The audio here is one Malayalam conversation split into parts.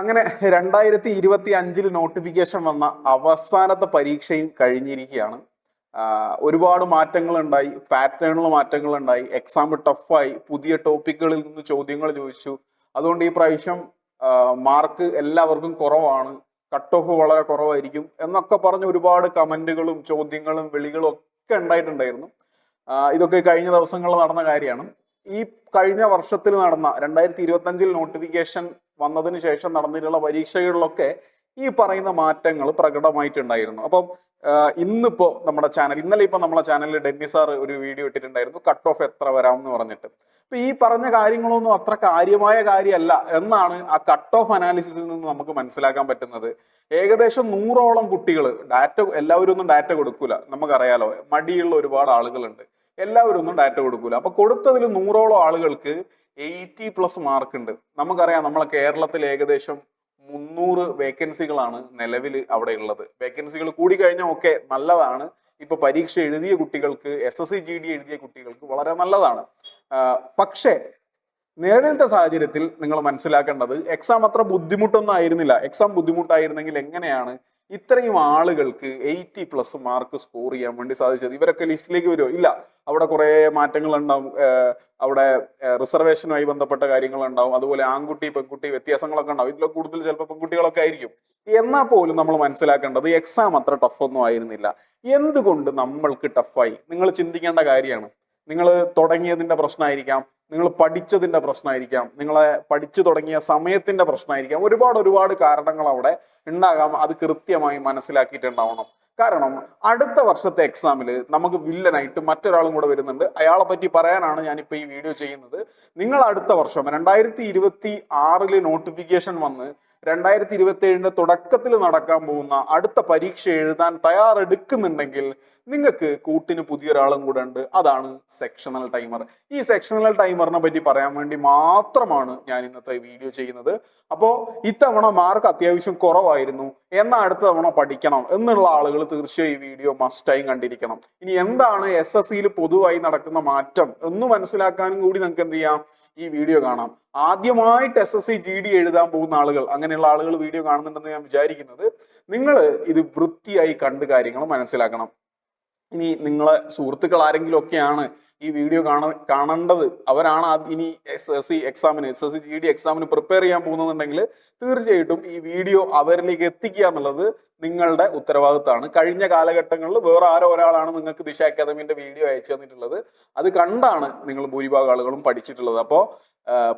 അങ്ങനെ 2025 നോട്ടിഫിക്കേഷൻ വന്ന അവസാനത്തെ പരീക്ഷയും കഴിഞ്ഞിരിക്കുകയാണ്. ഒരുപാട് മാറ്റങ്ങൾ ഉണ്ടായി, പാറ്റേണിൽ മാറ്റങ്ങൾ ഉണ്ടായി, എക്സാം ടഫായി, പുതിയ ടോപ്പിക്കുകളിൽ നിന്ന് ചോദ്യങ്ങൾ ചോദിച്ചു. അതുകൊണ്ട് ഈ പ്രാവശ്യം മാർക്ക് എല്ലാവർക്കും കുറവാണ്, കട്ട് ഓഫ് വളരെ കുറവായിരിക്കും എന്നൊക്കെ പറഞ്ഞ് ഒരുപാട് കമന്റുകളും ചോദ്യങ്ങളും വിളികളും ഒക്കെ ഉണ്ടായിട്ടുണ്ടായിരുന്നു. ഇതൊക്കെ കഴിഞ്ഞ ദിവസങ്ങളിൽ നടന്ന കാര്യമാണ്. ഈ കഴിഞ്ഞ വർഷത്തിൽ നടന്ന 2025 നോട്ടിഫിക്കേഷൻ വന്നതിന് ശേഷം നടന്നിട്ടുള്ള പരീക്ഷകളിലൊക്കെ ഈ പറയുന്ന മാറ്റങ്ങൾ പ്രകടമായിട്ടുണ്ടായിരുന്നു. അപ്പം ഇന്നിപ്പോ നമ്മുടെ ചാനൽ, ഇന്നലെ ഇപ്പൊ നമ്മുടെ ചാനലിൽ ഡെന്നി സാർ ഒരു വീഡിയോ ഇട്ടിട്ടുണ്ടായിരുന്നു, കട്ട് ഓഫ് എത്ര വരാം എന്ന് പറഞ്ഞിട്ട്. അപ്പൊ ഈ പറഞ്ഞ കാര്യങ്ങളൊന്നും അത്ര കാര്യമായ കാര്യമല്ല എന്നാണ് ആ കട്ട് ഓഫ് അനാലിസിസിൽ നിന്ന് നമുക്ക് മനസ്സിലാക്കാൻ പറ്റുന്നത്. ഏകദേശം 100ഓളം കുട്ടികൾ എല്ലാവരും ഒന്നും ഡാറ്റ കൊടുക്കൂല, നമുക്കറിയാലോ, മടിയുള്ള ഒരുപാട് ആളുകളുണ്ട്, എല്ലാവരും ഒന്നും ഡാറ്റ കൊടുക്കൂല. അപ്പൊ കൊടുത്തതിൽ 100ഓളം ആളുകൾക്ക് 80+ മാർക്ക് ഉണ്ട്. നമുക്കറിയാം, നമ്മളെ കേരളത്തിൽ ഏകദേശം 300 വേക്കൻസികളാണ് നിലവിൽ അവിടെ ഉള്ളത്. വേക്കൻസികൾ കൂടി കഴിഞ്ഞാൽ ഒക്കെ നല്ലതാണ്. ഇപ്പൊ പരീക്ഷ എഴുതിയ കുട്ടികൾക്ക്, SSC GD എഴുതിയ കുട്ടികൾക്ക് വളരെ നല്ലതാണ്. പക്ഷേ നിലവിലത്തെ സാഹചര്യത്തിൽ നിങ്ങൾ മനസ്സിലാക്കേണ്ടത്, എക്സാം അത്ര ബുദ്ധിമുട്ടൊന്നും ആയിരുന്നില്ല. എക്സാം ബുദ്ധിമുട്ടായിരുന്നെങ്കിൽ എങ്ങനെയാണ് ഇത്രയും ആളുകൾക്ക് 80+ മാർക്ക് സ്കോർ ചെയ്യാൻ വേണ്ടി സാധിച്ചത്? ഇവരൊക്കെ ലിസ്റ്റിലേക്ക് വരുമോ? ഇല്ല. അവിടെ കുറെ മാറ്റങ്ങൾ ഉണ്ടാവും. അവിടെ റിസർവേഷനുമായി ബന്ധപ്പെട്ട കാര്യങ്ങൾ ഉണ്ടാവും, അതുപോലെ ആൺകുട്ടി പെൺകുട്ടി വ്യത്യാസങ്ങളൊക്കെ ഉണ്ടാവും. ഇതിൽ കൂടുതൽ ചിലപ്പോൾ പെൺകുട്ടികളൊക്കെ ആയിരിക്കും. എന്നാൽ പോലും നമ്മൾ മനസ്സിലാക്കേണ്ടത് എക്സാം അത്ര ടഫൊന്നും ആയിരുന്നില്ല. എന്തുകൊണ്ട് നമ്മൾക്ക് ടഫായി? നിങ്ങൾ ചിന്തിക്കേണ്ട കാര്യമാണ്. നിങ്ങൾ തുടങ്ങിയതിന്റെ പ്രശ്നമായിരിക്കാം, നിങ്ങൾ പഠിച്ചതിന്റെ പ്രശ്നമായിരിക്കാം, നിങ്ങളെ പഠിച്ചു തുടങ്ങിയ സമയത്തിന്റെ പ്രശ്നമായിരിക്കാം. ഒരുപാട് കാരണങ്ങൾ അവിടെ ഉണ്ടാകാം. അത് കൃത്യമായി മനസ്സിലാക്കിയിട്ടുണ്ടാവണം. കാരണം അടുത്ത വർഷത്തെ എക്സാമിൽ നമുക്ക് വില്ലനായിട്ട് മറ്റൊരാളും കൂടെ വരുന്നുണ്ട്. അയാളെ പറ്റി പറയാനാണ് ഞാനിപ്പോൾ ഈ വീഡിയോ ചെയ്യുന്നത്. നിങ്ങൾ അടുത്ത വർഷം 2026 നോട്ടിഫിക്കേഷൻ വന്ന് 2027 തുടക്കത്തിൽ നടക്കാൻ പോകുന്ന അടുത്ത പരീക്ഷ എഴുതാൻ തയ്യാറെടുക്കുന്നുണ്ടെങ്കിൽ നിങ്ങൾക്ക് കൂട്ടിന് പുതിയൊരാളും കൂടെ ഉണ്ട്. അതാണ് സെക്ഷണൽ ടൈമർ. ഈ സെക്ഷണൽ ടൈമറിനെ പറ്റി പറയാൻ വേണ്ടി മാത്രമാണ് ഞാൻ ഇന്നത്തെ വീഡിയോ ചെയ്യുന്നത്. അപ്പോൾ ഇത്തവണ മാർക്ക് അത്യാവശ്യം കുറവായിരുന്നു, എന്നാൽ അടുത്ത തവണ പഠിക്കണം എന്നുള്ള ആളുകൾ തീർച്ചയായും ഈ വീഡിയോ മസ്റ്റായും കണ്ടിരിക്കണം. ഇനി എന്താണ് SSCയിൽ പൊതുവായി നടക്കുന്ന മാറ്റം എന്ന് മനസ്സിലാക്കാനും കൂടി നിങ്ങൾക്ക് എന്ത് ചെയ്യാം, ഈ വീഡിയോ കാണാം. ആദ്യമായിട്ട് SSC GD എഴുതാൻ പോകുന്ന ആളുകൾ, അങ്ങനെയുള്ള ആളുകൾ വീഡിയോ കാണുന്നുണ്ടെന്ന് ഞാൻ വിചാരിക്കുന്നത്. നിങ്ങൾ ഇത് വൃത്തിയായി കണ്ട് കാര്യങ്ങൾ മനസ്സിലാക്കണം. ഇനി നിങ്ങളെ സുഹൃത്തുക്കൾ ആരെങ്കിലും ഒക്കെയാണ് ഈ വീഡിയോ കാണേണ്ടത്, അവരാണ് ഇനി SSC GD എക്സാമിന് പ്രിപ്പയർ ചെയ്യാൻ പോകുന്നുണ്ടെങ്കിൽ തീർച്ചയായിട്ടും ഈ വീഡിയോ അവരിലേക്ക് എത്തിക്കുക എന്നുള്ളത് നിങ്ങളുടെ ഉത്തരവാദിത്തമാണ്. കഴിഞ്ഞ കാലഘട്ടങ്ങളിൽ വേറെ ഒരാളാണ് നിങ്ങൾക്ക് ദിശ അക്കാദമിന്റെ വീഡിയോ അയച്ചു തന്നിട്ടുള്ളത്. അത് കണ്ടാണ് നിങ്ങൾ ഭൂരിഭാഗം ആളുകളും പഠിച്ചിട്ടുള്ളത്. അപ്പോൾ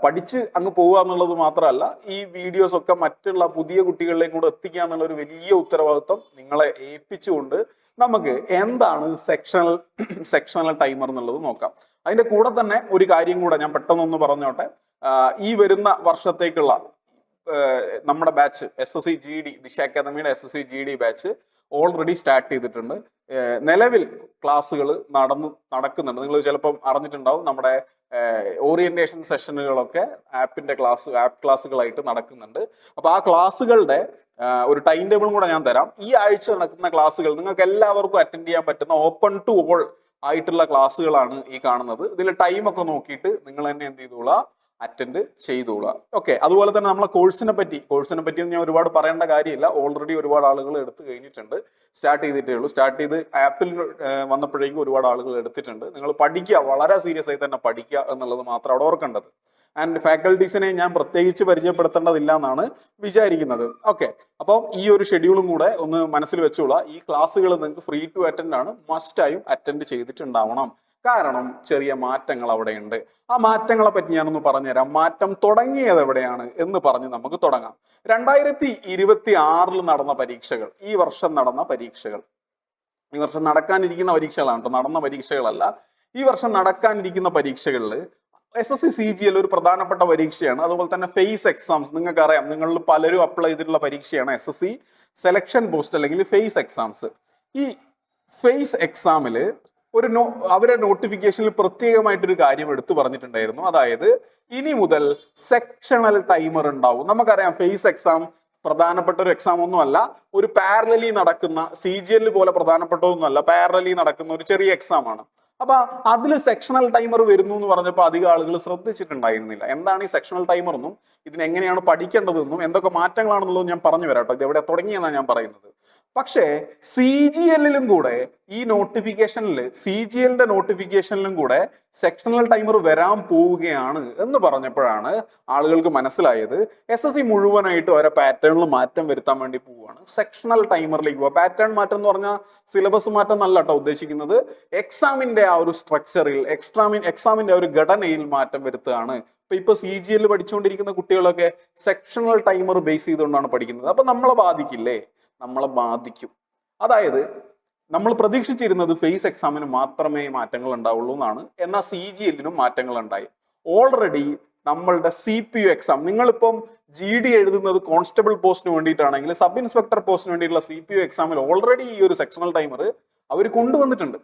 പഠിച്ച് അങ്ങ് പോവുക എന്നുള്ളത് മാത്രമല്ല, ഈ വീഡിയോസ് ഒക്കെ മറ്റുള്ള പുതിയ കുട്ടികളിലേക്കും കൂടെ എത്തിക്കുക എന്നുള്ള ഒരു വലിയ ഉത്തരവാദിത്വം നിങ്ങളെ ഏൽപ്പിച്ചുകൊണ്ട് നമുക്ക് എന്താണ് സെക്ഷണൽ ടൈമർ എന്നുള്ളത് നോക്കാം. അതിന്റെ കൂടെ തന്നെ ഒരു കാര്യം കൂടെ ഞാൻ പെട്ടെന്നൊന്ന് പറഞ്ഞോട്ടെ. ഈ വരുന്ന വർഷത്തേക്കുള്ള നമ്മുടെ ബാച്ച് SSC GD, ദിശ അക്കാദമിയുടെ SSC GD batch already start ചെയ്തിട്ടുണ്ട്. നിലവിൽ ക്ലാസ്സുകൾ നടക്കുന്നുണ്ട്. നിങ്ങൾ ചിലപ്പം അറിഞ്ഞിട്ടുണ്ടാവും, നമ്മുടെ ഓറിയന്റേഷൻ സെഷനുകളൊക്കെ ആപ്പ് ക്ലാസ്സുകളായിട്ട് നടക്കുന്നുണ്ട്. അപ്പൊ ആ ക്ലാസ്സുകളുടെ ഒരു ടൈം ടേബിളും കൂടെ ഞാൻ തരാം. ഈ ആഴ്ച നടക്കുന്ന ക്ലാസ്സുകൾ നിങ്ങൾക്ക് എല്ലാവർക്കും അറ്റൻഡ് ചെയ്യാൻ പറ്റുന്ന ഓപ്പൺ ടു ഓൾ ആയിട്ടുള്ള ക്ലാസ്സുകളാണ് ഈ കാണുന്നത്. ഇതിൽ ടൈമൊക്കെ നോക്കിയിട്ട് നിങ്ങൾ തന്നെ എന്ത് ചെയ്തോളാം, അറ്റൻഡ് ചെയ്തോളാം. ഓക്കെ. അതുപോലെ തന്നെ നമ്മളെ കോഴ്സിനെ പറ്റി ഞാൻ ഒരുപാട് പറയേണ്ട കാര്യമില്ല. ഓൾറെഡി ഒരുപാട് ആളുകൾ എടുത്തു കഴിഞ്ഞിട്ടുണ്ട്. സ്റ്റാർട്ട് ചെയ്തിട്ടേ ഉള്ളൂ. സ്റ്റാർട്ട് ചെയ്ത് ആപ്പിൽ വന്നപ്പോഴേക്കും ഒരുപാട് ആളുകൾ എടുത്തിട്ടുണ്ട്. നിങ്ങൾ പഠിക്കുക, വളരെ സീരിയസ് ആയി തന്നെ പഠിക്കുക എന്നുള്ളത് മാത്രം അവിടെ ഓർക്കേണ്ടത്. ആൻഡ് ഫാക്കൽറ്റീസിനെ ഞാൻ പ്രത്യേകിച്ച് പരിചയപ്പെടുത്തേണ്ടതില്ല എന്നാണ് വിചാരിക്കുന്നത്. ഓക്കെ. അപ്പോൾ ഈ ഒരു ഷെഡ്യൂളും കൂടെ ഒന്ന് മനസ്സിൽ വെച്ചോളാം. ഈ ക്ലാസ്സുകൾ നിങ്ങൾക്ക് ഫ്രീ ടു അറ്റൻഡ് ആണ്. മസ്റ്റായും അറ്റൻഡ് ചെയ്തിട്ടുണ്ടാവണം. കാരണം ചെറിയ മാറ്റങ്ങൾ അവിടെ ഉണ്ട്. ആ മാറ്റങ്ങളെ പറ്റി ഞാനൊന്ന് പറഞ്ഞുതരാം. മാറ്റം തുടങ്ങിയത് എവിടെയാണ് എന്ന് പറഞ്ഞ് നമുക്ക് തുടങ്ങാം. 2026 നടന്ന പരീക്ഷകൾ, ഈ വർഷം നടന്ന പരീക്ഷകൾ, ഈ വർഷം നടക്കാനിരിക്കുന്ന പരീക്ഷകളാണ് കേട്ടോ, നടന്ന പരീക്ഷകളല്ല. ഈ വർഷം നടക്കാനിരിക്കുന്ന പരീക്ഷകളിൽ SSC CGL ഒരു പ്രധാനപ്പെട്ട പരീക്ഷയാണ്. അതുപോലെ തന്നെ ഫേസ് എക്സാംസ്, നിങ്ങൾക്ക് അറിയാം, നിങ്ങളിൽ പലരും അപ്ലൈ ചെയ്തിട്ടുള്ള പരീക്ഷയാണ് SSC സെലക്ഷൻ പോസ്റ്റ് അല്ലെങ്കിൽ ഫേസ് എക്സാംസ്. ഈ ഫേസ് എക്സാമിൽ അവരെ നോട്ടിഫിക്കേഷനിൽ പ്രത്യേകമായിട്ടൊരു കാര്യം എടുത്തു പറഞ്ഞിട്ടുണ്ടായിരുന്നു. അതായത് ഇനി മുതൽ സെക്ഷണൽ ടൈമർ ഉണ്ടാവും. നമുക്കറിയാം, ഫേസ് എക്സാം പ്രധാനപ്പെട്ട ഒരു എക്സാം ഒന്നുമല്ല, ഒരു പാരലലി നടക്കുന്ന, CGL പോലെ പ്രധാനപ്പെട്ടതൊന്നുമല്ല, പാരലലി നടക്കുന്ന ഒരു ചെറിയ എക്സാം ആണ്. അപ്പൊ അതിൽ സെക്ഷണൽ ടൈമർ വരുന്നു എന്ന് പറഞ്ഞപ്പോൾ അധികം ആളുകൾ ശ്രദ്ധിച്ചിട്ടുണ്ടായിരുന്നില്ല. എന്താണ് ഈ സെക്ഷണൽ ടൈമർ എന്നും ഇതിനെങ്ങനെയാണ് പഠിക്കേണ്ടതെന്നും എന്തൊക്കെ മാറ്റങ്ങളാണെന്നുള്ളതും ഞാൻ പറഞ്ഞു വരാം കേട്ടോ. ഇത് എവിടെ തുടങ്ങിയെന്നാണ് ഞാൻ പറയുന്നത്. പക്ഷേ CGL-ലും കൂടെ ഈ നോട്ടിഫിക്കേഷനിൽ CGL-ന്റെ നോട്ടിഫിക്കേഷനിലും കൂടെ സെക്ഷണൽ ടൈമർ വരാൻ പോവുകയാണ് എന്ന് പറഞ്ഞപ്പോഴാണ് ആളുകൾക്ക് മനസ്സിലായത് SSC മുഴുവനായിട്ട് ഓരോ പാറ്റേണിൽ മാറ്റം വരുത്താൻ വേണ്ടി പോവുകയാണ്. സെക്ഷണൽ ടൈമറിലേക്ക് പോവുക. പാറ്റേൺ മാറ്റം എന്ന് പറഞ്ഞാൽ സിലബസ് മാറ്റം എന്നല്ല കേട്ടോ ഉദ്ദേശിക്കുന്നത്. എക്സാമിന്റെ ആ ഒരു സ്ട്രക്ചറിൽ എക്സാമിന്റെ ആ ഒരു ഘടനയിൽ മാറ്റം വരുത്തുകയാണ്. ഇപ്പൊ CGL പഠിച്ചുകൊണ്ടിരിക്കുന്ന കുട്ടികളൊക്കെ സെക്ഷണൽ ടൈമർ ബേസ് ചെയ്തുകൊണ്ടാണ് പഠിക്കുന്നത്. അപ്പൊ നമ്മളെ ബാധിക്കില്ലേ? നമ്മളെ ബാധിക്കും. അതായത് നമ്മൾ പ്രതീക്ഷിച്ചിരുന്നത് ഫേസ് എക്സാമിന് മാത്രമേ മാറ്റങ്ങൾ ഉണ്ടാവുള്ളൂ എന്നാണ്. എന്നാൽ CGL-നും മാറ്റങ്ങൾ ഉണ്ടായി. ഓൾറെഡി നമ്മളുടെ CPU എക്സാം, നിങ്ങളിപ്പം GD എഴുതുന്നത് കോൺസ്റ്റബിൾ പോസ്റ്റിന് വേണ്ടിയിട്ടാണെങ്കിൽ സബ് ഇൻസ്പെക്ടർ പോസ്റ്റിന് വേണ്ടിയിട്ടുള്ള CPU എക്സാമിൽ ഓൾറെഡി ഈ ഒരു സെക്ഷണൽ ടൈമർ അവർ കൊണ്ടുവന്നിട്ടുണ്ട്.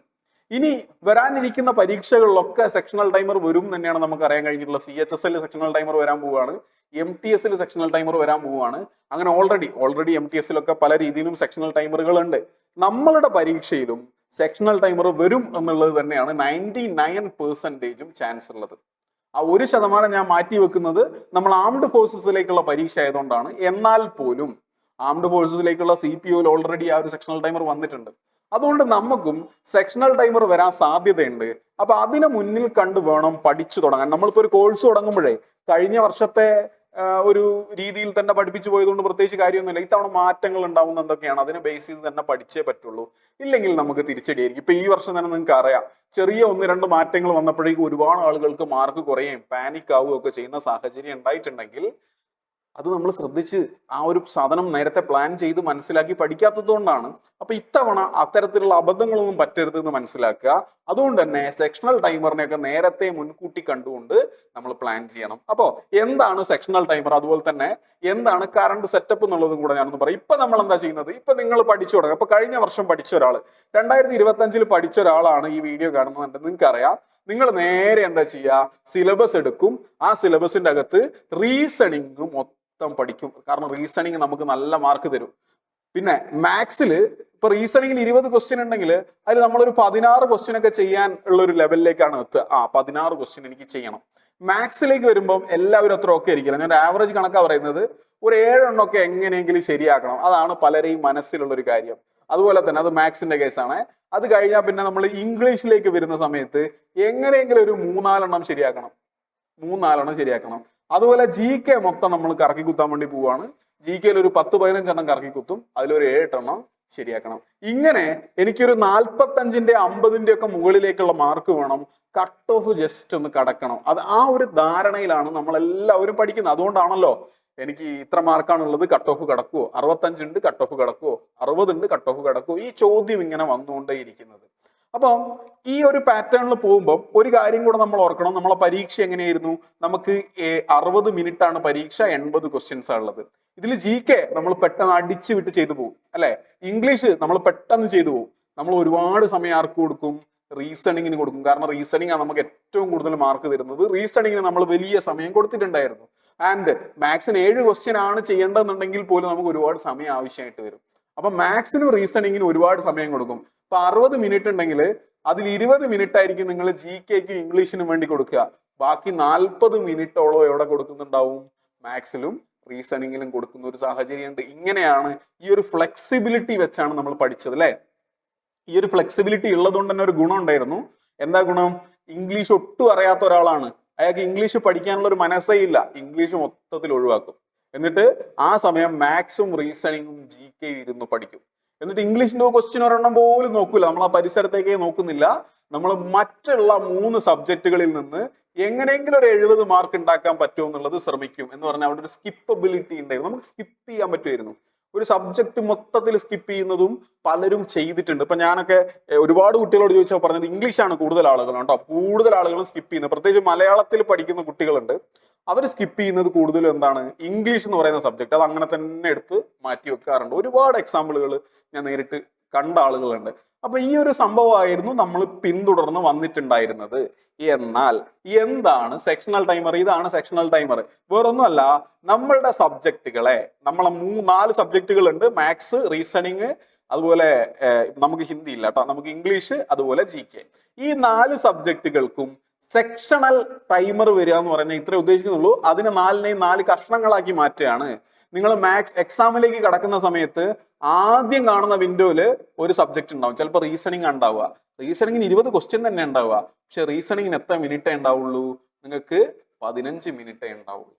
ഇനി വരാനിരിക്കുന്ന പരീക്ഷകളിലൊക്കെ സെക്ഷണൽ ടൈമർ വരും തന്നെയാണ് നമുക്ക് അറിയാൻ കഴിഞ്ഞിട്ടുള്ളത്. CHSL സെക്ഷണൽ ടൈമർ വരാൻ പോവുകയാണ്, MTS സെക്ഷണൽ ടൈമർ വരാൻ പോവുകയാണ്. അങ്ങനെ ഓൾറെഡി MTS-ലൊക്കെ പല രീതിയിലും സെക്ഷണൽ ടൈമറുകൾ ഉണ്ട്. നമ്മളുടെ പരീക്ഷയിലും സെക്ഷണൽ ടൈമർ വരും എന്നുള്ളത് തന്നെയാണ് 99% ചാൻസ് ഉള്ളത്. ആ 1% ഞാൻ മാറ്റി വെക്കുന്നത് നമ്മൾ ആംഡ് ഫോഴ്സസിലേക്കുള്ള പരീക്ഷ ആയതുകൊണ്ടാണ്. എന്നാൽ പോലും ആംഡ് ഫോഴ്സസിലേക്കുള്ള CPO-യിൽ ഓൾറെഡി ആ ഒരു സെക്ഷണൽ ടൈമർ വന്നിട്ടുണ്ട്. അതുകൊണ്ട് നമുക്കും സെക്ഷണൽ ടൈമർ വരാൻ സാധ്യതയുണ്ട്. അപ്പൊ അതിനെ മുന്നിൽ കണ്ട് വേണം പഠിച്ചു തുടങ്ങാൻ. നമ്മളിപ്പോ ഒരു കോഴ്സ് തുടങ്ങുമ്പോഴേ കഴിഞ്ഞ വർഷത്തെ ഒരു രീതിയിൽ തന്നെ പഠിപ്പിച്ചു പോയതുകൊണ്ട് പ്രത്യേകിച്ച് കാര്യമൊന്നുമില്ല. ഇത്തവണ മാറ്റങ്ങൾ ഉണ്ടാവുന്ന എന്തൊക്കെയാണ് അതിനെ ബേസ് ചെയ്ത് തന്നെ പഠിച്ചേ പറ്റുള്ളൂ. ഇല്ലെങ്കിൽ നമുക്ക് തിരിച്ചടിയായിരിക്കും. ഇപ്പൊ ഈ വർഷം തന്നെ നിങ്ങൾക്ക് അറിയാം, ചെറിയ 1-2 മാറ്റങ്ങൾ വന്നപ്പോഴേക്കും ഒരുപാട് ആളുകൾക്ക് മാർക്ക് കുറയുകയും പാനിക് ആവുകയും ഒക്കെ ചെയ്യുന്ന സാഹചര്യം ഉണ്ടായിട്ടുണ്ടെങ്കിൽ അത് നമ്മൾ ശ്രദ്ധിച്ച് ആ ഒരു സാധനം നേരത്തെ പ്ലാൻ ചെയ്ത് മനസ്സിലാക്കി പഠിക്കാത്തത് കൊണ്ടാണ്. അപ്പൊ ഇത്തവണ അത്തരത്തിലുള്ള അബദ്ധങ്ങളൊന്നും പറ്റരുത് എന്ന് മനസ്സിലാക്കുക. അതുകൊണ്ട് തന്നെ സെക്ഷണൽ ടൈമറിനെയൊക്കെ നേരത്തെ മുൻകൂട്ടി കണ്ടുകൊണ്ട് നമ്മൾ പ്ലാൻ ചെയ്യണം. അപ്പോൾ എന്താണ് സെക്ഷണൽ ടൈമർ, അതുപോലെ തന്നെ എന്താണ് കറണ്ട് സെറ്റപ്പ് എന്നുള്ളതും കൂടെ ഞാനൊന്ന് പറയാം. ഇപ്പൊ നമ്മൾ എന്താ ചെയ്യുന്നത്, ഇപ്പൊ നിങ്ങൾ പഠിച്ചു തുടങ്ങുക. ഇപ്പൊ കഴിഞ്ഞ വർഷം പഠിച്ച ഒരാൾ 2025 പഠിച്ച ഒരാളാണ് ഈ വീഡിയോ കാണുന്നുണ്ട്, നിങ്ങൾക്ക് അറിയാം. നിങ്ങൾ നേരെ എന്താ ചെയ്യുക, സിലബസ് എടുക്കും. ആ സിലബസിന്റെ അകത്ത് റീസണിങ് മൊത്തം പഠിക്കും. കാരണം റീസണിങ് നമുക്ക് നല്ല മാർക്ക് തരും. പിന്നെ മാത്സിൽ ഇപ്പൊ റീസണിങ്ങിൽ 20 ക്വസ്റ്റ്യൻ ഉണ്ടെങ്കിൽ അതിൽ നമ്മളൊരു 16 ക്വസ്റ്റ്യൻ ഒക്കെ ചെയ്യാൻ ഉള്ള ഒരു ലെവലിലേക്കാണ് എത്തുക. 16 ക്വസ്റ്റ്യൻ എനിക്ക് ചെയ്യണം. മാത്സിലേക്ക് വരുമ്പോൾ എല്ലാവരും അത്ര ഒക്കെ ആയിരിക്കില്ല. ഞാൻ ആവറേജ് കണക്കാ പറയുന്നത്, ഒരു 7 എണ്ണമൊക്കെ എങ്ങനെയെങ്കിലും ശരിയാക്കണം. അതാണ് പലരെയും മനസ്സിലുള്ള ഒരു കാര്യം. അതുപോലെ തന്നെ അത് മാത്സിന്റെ കേസാണ്. അത് കഴിഞ്ഞാൽ പിന്നെ നമ്മൾ ഇംഗ്ലീഷിലേക്ക് വരുന്ന സമയത്ത് എങ്ങനെയെങ്കിലും ഒരു 3-4 എണ്ണം ശരിയാക്കണം. അതുപോലെ GK മൊത്തം നമ്മൾ കറക്കി കുത്താൻ വേണ്ടി പോവാണ്. GK-യിൽ ഒരു 10-15 എണ്ണം കറക്കി കുത്തും, അതിലൊരു 7 എണ്ണം ശരിയാക്കണം. ഇങ്ങനെ എനിക്കൊരു 45-ന്റെ 50-ന്റെ ഒക്കെ മുകളിലേക്കുള്ള മാർക്ക് വേണം. കട്ട് ഓഫ് ജസ്റ്റ് ഒന്ന് കടക്കണം. അത് ആ ഒരു ധാരണയിലാണ് നമ്മളെല്ലാവരും പഠിക്കുന്നത്. അതുകൊണ്ടാണല്ലോ എനിക്ക് ഇത്ര മാർക്കാണുള്ളത്, കട്ട് ഓഫ് കടക്കുവോ, 65 ഉണ്ട് കട്ട് ഓഫ് കടക്കുവോ, 60 ഉണ്ട് കട്ട് ഓഫ് കടക്കുവോ, ഈ ചോദ്യം ഇങ്ങനെ വന്നുകൊണ്ടേ ഇരിക്കുന്നത്. അപ്പം ഈ ഒരു പാറ്റേണിൽ പോകുമ്പോൾ ഒരു കാര്യം കൂടെ നമ്മൾ ഓർക്കണം. നമ്മളെ പരീക്ഷ എങ്ങനെയായിരുന്നു, നമുക്ക് 60 മിനിറ്റ് ആണ് പരീക്ഷ, 80 ക്വസ്റ്റ്യൻസ് ഉള്ളത്. ഇതിൽ GK നമ്മൾ പെട്ടെന്ന് അടിച്ചു വിട്ട് ചെയ്തു പോകും അല്ലെ. ഇംഗ്ലീഷ് നമ്മൾ പെട്ടെന്ന് ചെയ്തു പോകും. നമ്മൾ ഒരുപാട് സമയം ആർക്ക് കൊടുക്കും, റീസണിങ്ങിന് കൊടുക്കും. കാരണം റീസണിങ് ആണ് നമുക്ക് ഏറ്റവും കൂടുതൽ മാർക്ക് തരുന്നത്. റീസണിങ്ങിന് നമ്മൾ വലിയ സമയം കൊടുത്തിട്ടുണ്ടായിരുന്നു. ആൻഡ് മാത്സിന് 7 ക്വസ്റ്റ്യൻ ആണ് ചെയ്യേണ്ടതെന്നുണ്ടെങ്കിൽ പോലും നമുക്ക് ഒരുപാട് സമയം ആവശ്യമായിട്ട് വരും. അപ്പൊ മാത്സിനും റീസണിങ്ങിനും ഒരുപാട് സമയം കൊടുക്കും. ഇപ്പൊ 60 മിനിറ്റ് ഉണ്ടെങ്കിൽ അതിൽ 20 മിനിറ്റ് ആയിരിക്കും നിങ്ങൾ GK-ക്കും ഇംഗ്ലീഷിനും വേണ്ടി കൊടുക്കുക. ബാക്കി 40 മിനിറ്റോളം എവിടെ കൊടുക്കുന്നുണ്ടാവും, മാത്സിലും റീസണിങ്ങിലും കൊടുക്കുന്ന ഒരു സാഹചര്യം ഉണ്ട്. ഇങ്ങനെയാണ് ഈ ഒരു ഫ്ലെക്സിബിലിറ്റി വെച്ചാണ് നമ്മൾ പഠിച്ചത് അല്ലെ. ഈ ഒരു ഫ്ലെക്സിബിലിറ്റി ഉള്ളതുകൊണ്ട് തന്നെ ഒരു ഗുണം ഉണ്ടായിരുന്നു. എന്താ ഗുണം, ഇംഗ്ലീഷ് ഒട്ടും അറിയാത്ത ഒരാളാണ്, അയാൾക്ക് ഇംഗ്ലീഷ് പഠിക്കാനുള്ള ഒരു മനസ്സേ ഇല്ല, ഇംഗ്ലീഷ് മൊത്തത്തിൽ ഒഴിവാക്കും. എന്നിട്ട് ആ സമയം മാത്സും റീസണിങ്ങും GK-യും ഇരുന്ന് പഠിക്കും. എന്നിട്ട് ഇംഗ്ലീഷിന്റെ ക്വസ്റ്റ്യൻ ഒരെണ്ണം പോലും നോക്കൂല, നമ്മൾ ആ പരിസരത്തേക്കേ നോക്കുന്നില്ല. നമ്മൾ മറ്റുള്ള 3 സബ്ജക്റ്റുകളിൽ നിന്ന് എങ്ങനെയെങ്കിലും ഒരു 70 മാർക്ക് ഉണ്ടാക്കാൻ പറ്റുമോ എന്നുള്ളത് ശ്രമിക്കും. എന്ന് പറഞ്ഞാൽ അവിടെ ഒരു സ്കിപ്പബിലിറ്റി ഉണ്ടായിരുന്നു, നമുക്ക് സ്കിപ്പ് ചെയ്യാൻ പറ്റുമായിരുന്നു. ഒരു സബ്ജക്ട് മൊത്തത്തിൽ സ്കിപ്പ് ചെയ്യുന്നതും പലരും ചെയ്തിട്ടുണ്ട്. ഇപ്പൊ ഞാനൊക്കെ ഒരുപാട് കുട്ടികളോട് ചോദിച്ചാൽ പറഞ്ഞത് ഇംഗ്ലീഷാണ് കൂടുതൽ ആളുകളും കേട്ടോ, കൂടുതൽ ആളുകളും സ്കിപ്പ് ചെയ്യുന്നത്. പ്രത്യേകിച്ച് മലയാളത്തിൽ പഠിക്കുന്ന കുട്ടികളുണ്ട്, അവർ സ്കിപ്പ് ചെയ്യുന്നത് കൂടുതലും എന്താണ്, ഇംഗ്ലീഷ് എന്ന് പറയുന്ന സബ്ജക്ട്. അത് അങ്ങനെ തന്നെ എടുത്ത് മാറ്റി വെക്കാറുണ്ട്. ഒരുപാട് എക്സാമ്പിളുകൾ ഞാൻ നേരിട്ട് കണ്ട ആളുകളുണ്ട്. അപ്പൊ ഈ ഒരു സംഭവമായിരുന്നു നമ്മൾ പിന്തുടർന്ന് വന്നിട്ടുണ്ടായിരുന്നത്. എന്നാൽ എന്താണ് സെക്ഷണൽ ടൈമർ? ഇതാണ് സെക്ഷണൽ ടൈമർ. വേറൊന്നുമല്ല, നമ്മളുടെ സബ്ജക്റ്റുകളെ, നമ്മളെ 4 സബ്ജക്റ്റുകൾ ഉണ്ട്, മാത്സ്, റീസണിങ്, അതുപോലെ നമുക്ക് ഹിന്ദി ഇല്ല കേട്ടോ, നമുക്ക് ഇംഗ്ലീഷ്, അതുപോലെ GK. ഈ 4 സബ്ജക്റ്റുകൾക്കും സെക്ഷണൽ ടൈമർ വരിക എന്ന് പറഞ്ഞാൽ ഇത്രേ ഉദ്ദേശിക്കുന്നുള്ളൂ. അതിനെ 4നെയും 4 കഷ്ണങ്ങളാക്കി മാറ്റുകയാണ്. നിങ്ങൾ മാത്സ് എക്സാമിലേക്ക് കടക്കുന്ന സമയത്ത് ആദ്യം കാണുന്ന വിൻഡോയില് ഒരു സബ്ജക്ട് ഉണ്ടാവും. ചിലപ്പോൾ റീസണിങ് ഉണ്ടാവുക. റീസണിങ്ങിന് 20 ക്വസ്റ്റ്യൻ തന്നെ ഉണ്ടാവുക. പക്ഷെ റീസണിങ്ങിന് എത്ര മിനിറ്റേ ഉണ്ടാവുള്ളൂ? നിങ്ങൾക്ക് 15 മിനിറ്റേ ഉണ്ടാവുള്ളൂ.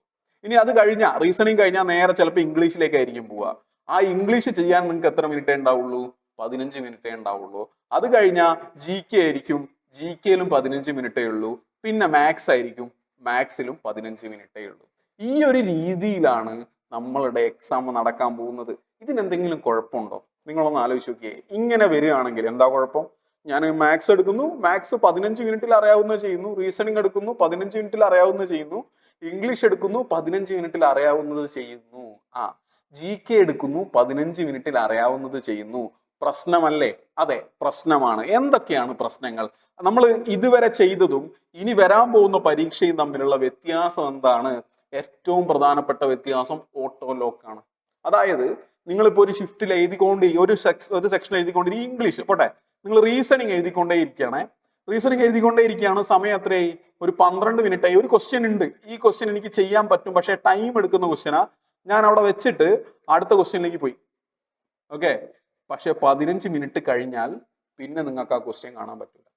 ഇനി അത് കഴിഞ്ഞാൽ റീസണിങ് കഴിഞ്ഞാൽ നേരെ ചിലപ്പോൾ ഇംഗ്ലീഷിലേക്കായിരിക്കും പോവുക. ആ ഇംഗ്ലീഷ് ചെയ്യാൻ നിങ്ങൾക്ക് എത്ര മിനിറ്റേ ഉണ്ടാവുള്ളൂ? 15 മിനിറ്റേ ഉണ്ടാവുള്ളൂ. അത് കഴിഞ്ഞാൽ GK ആയിരിക്കും. GKയിലും 15 മിനിറ്റേ ഉള്ളൂ. പിന്നെ മാത്സ് ആയിരിക്കും. മാത്സിലും 15 മിനിറ്റേ ഉള്ളൂ. ഈ ഒരു രീതിയിലാണ് നമ്മളുടെ എക്സാം നടക്കാൻ പോകുന്നത്. ഇതിനെന്തെങ്കിലും കുഴപ്പമുണ്ടോ? നിങ്ങളൊന്ന് ആലോചിച്ച് നോക്കിയേ. ഇങ്ങനെ വരികയാണെങ്കിൽ എന്താ കുഴപ്പം? ഞാൻ മാത്സ് എടുക്കുന്നു, മാത്സ് 15 മിനിറ്റിൽ അറിയാവുന്ന ചെയ്യുന്നു. റീസണിങ് എടുക്കുന്നു, 15 മിനിറ്റിൽ അറിയാവുന്ന ചെയ്യുന്നു. ഇംഗ്ലീഷ് എടുക്കുന്നു, 15 മിനിറ്റിൽ അറിയാവുന്നത് ചെയ്യുന്നു. GK എടുക്കുന്നു, 15 മിനിറ്റിൽ അറിയാവുന്നത് ചെയ്യുന്നു. പ്രശ്നമല്ലേ? അതെ, പ്രശ്നമാണ്. എന്തൊക്കെയാണ് പ്രശ്നങ്ങൾ? നമ്മൾ ഇതുവരെ ചെയ്തതും ഇനി വരാൻ പോകുന്ന പരീക്ഷയും തമ്മിലുള്ള വ്യത്യാസം എന്താണ്? ഏറ്റവും പ്രധാനപ്പെട്ട വ്യത്യാസം ഓട്ടോ ലോക്കാണ്. അതായത് നിങ്ങളിപ്പോ ഒരു ഷിഫ്റ്റിൽ ഒരു സെക്ഷൻ എഴുതിക്കൊണ്ടിരിക്കും. ഇംഗ്ലീഷ് പോട്ടെ, നിങ്ങൾ റീസണിങ് എഴുതിക്കൊണ്ടേ ഇരിക്കുകയാണ്. സമയം എത്രയായി? ഒരു 12 മിനിറ്റ് ആയി. ഒരു ക്വസ്റ്റ്യൻ ഉണ്ട്, ഈ ക്വസ്റ്റ്യൻ എനിക്ക് ചെയ്യാൻ പറ്റും, പക്ഷെ ടൈം എടുക്കുന്ന ക്വസ്റ്റ്യനാ. ഞാൻ അവിടെ വെച്ചിട്ട് അടുത്ത ക്വസ്റ്റ്യനിലേക്ക് പോയി. ഓക്കെ, പക്ഷെ 15 മിനിറ്റ് കഴിഞ്ഞാൽ പിന്നെ നിങ്ങൾക്ക് ആ ക്വസ്റ്റ്യൻ കാണാൻ പറ്റില്ല.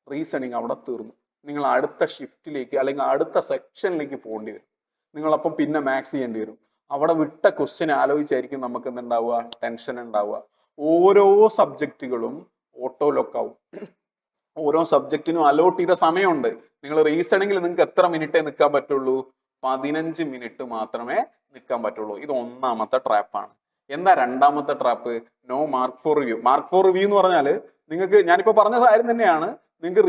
റീസണിങ് അവിടെ തീർന്നു. നിങ്ങൾ അടുത്ത ഷിഫ്റ്റിലേക്ക് അല്ലെങ്കിൽ അടുത്ത സെക്ഷനിലേക്ക് പോകേണ്ടി വരും. നിങ്ങളപ്പം പിന്നെ മാത്സ് ചെയ്യേണ്ടി വരും. അവിടെ വിട്ട ക്വസ്റ്റ്യൻ ആലോചിച്ചായിരിക്കും നമുക്ക് എന്തുണ്ടാവുക? ടെൻഷൻ ഉണ്ടാവുക. ഓരോ സബ്ജക്റ്റുകളും ഓട്ടോ ലോക്ക് ആവും. ഓരോ സബ്ജക്റ്റിനും അലോട്ട് ചെയ്ത സമയമുണ്ട്. നിങ്ങൾ റീസണിങ്ങിൽ നിങ്ങൾക്ക് എത്ര മിനിറ്റേ നിൽക്കാൻ പറ്റുള്ളൂ? 15 മിനിറ്റ് മാത്രമേ നിൽക്കാൻ പറ്റുള്ളൂ. ഇത് ഒന്നാമത്തെ ട്രാപ്പാണ്. എന്താ രണ്ടാമത്തെ trap? No mark for review. Mark for review എന്ന് പറഞ്ഞാൽ നിങ്ങൾക്ക് ഞാനിപ്പോ പറഞ്ഞ കാര്യം തന്നെയാണ്. നിങ്ങൾക്ക്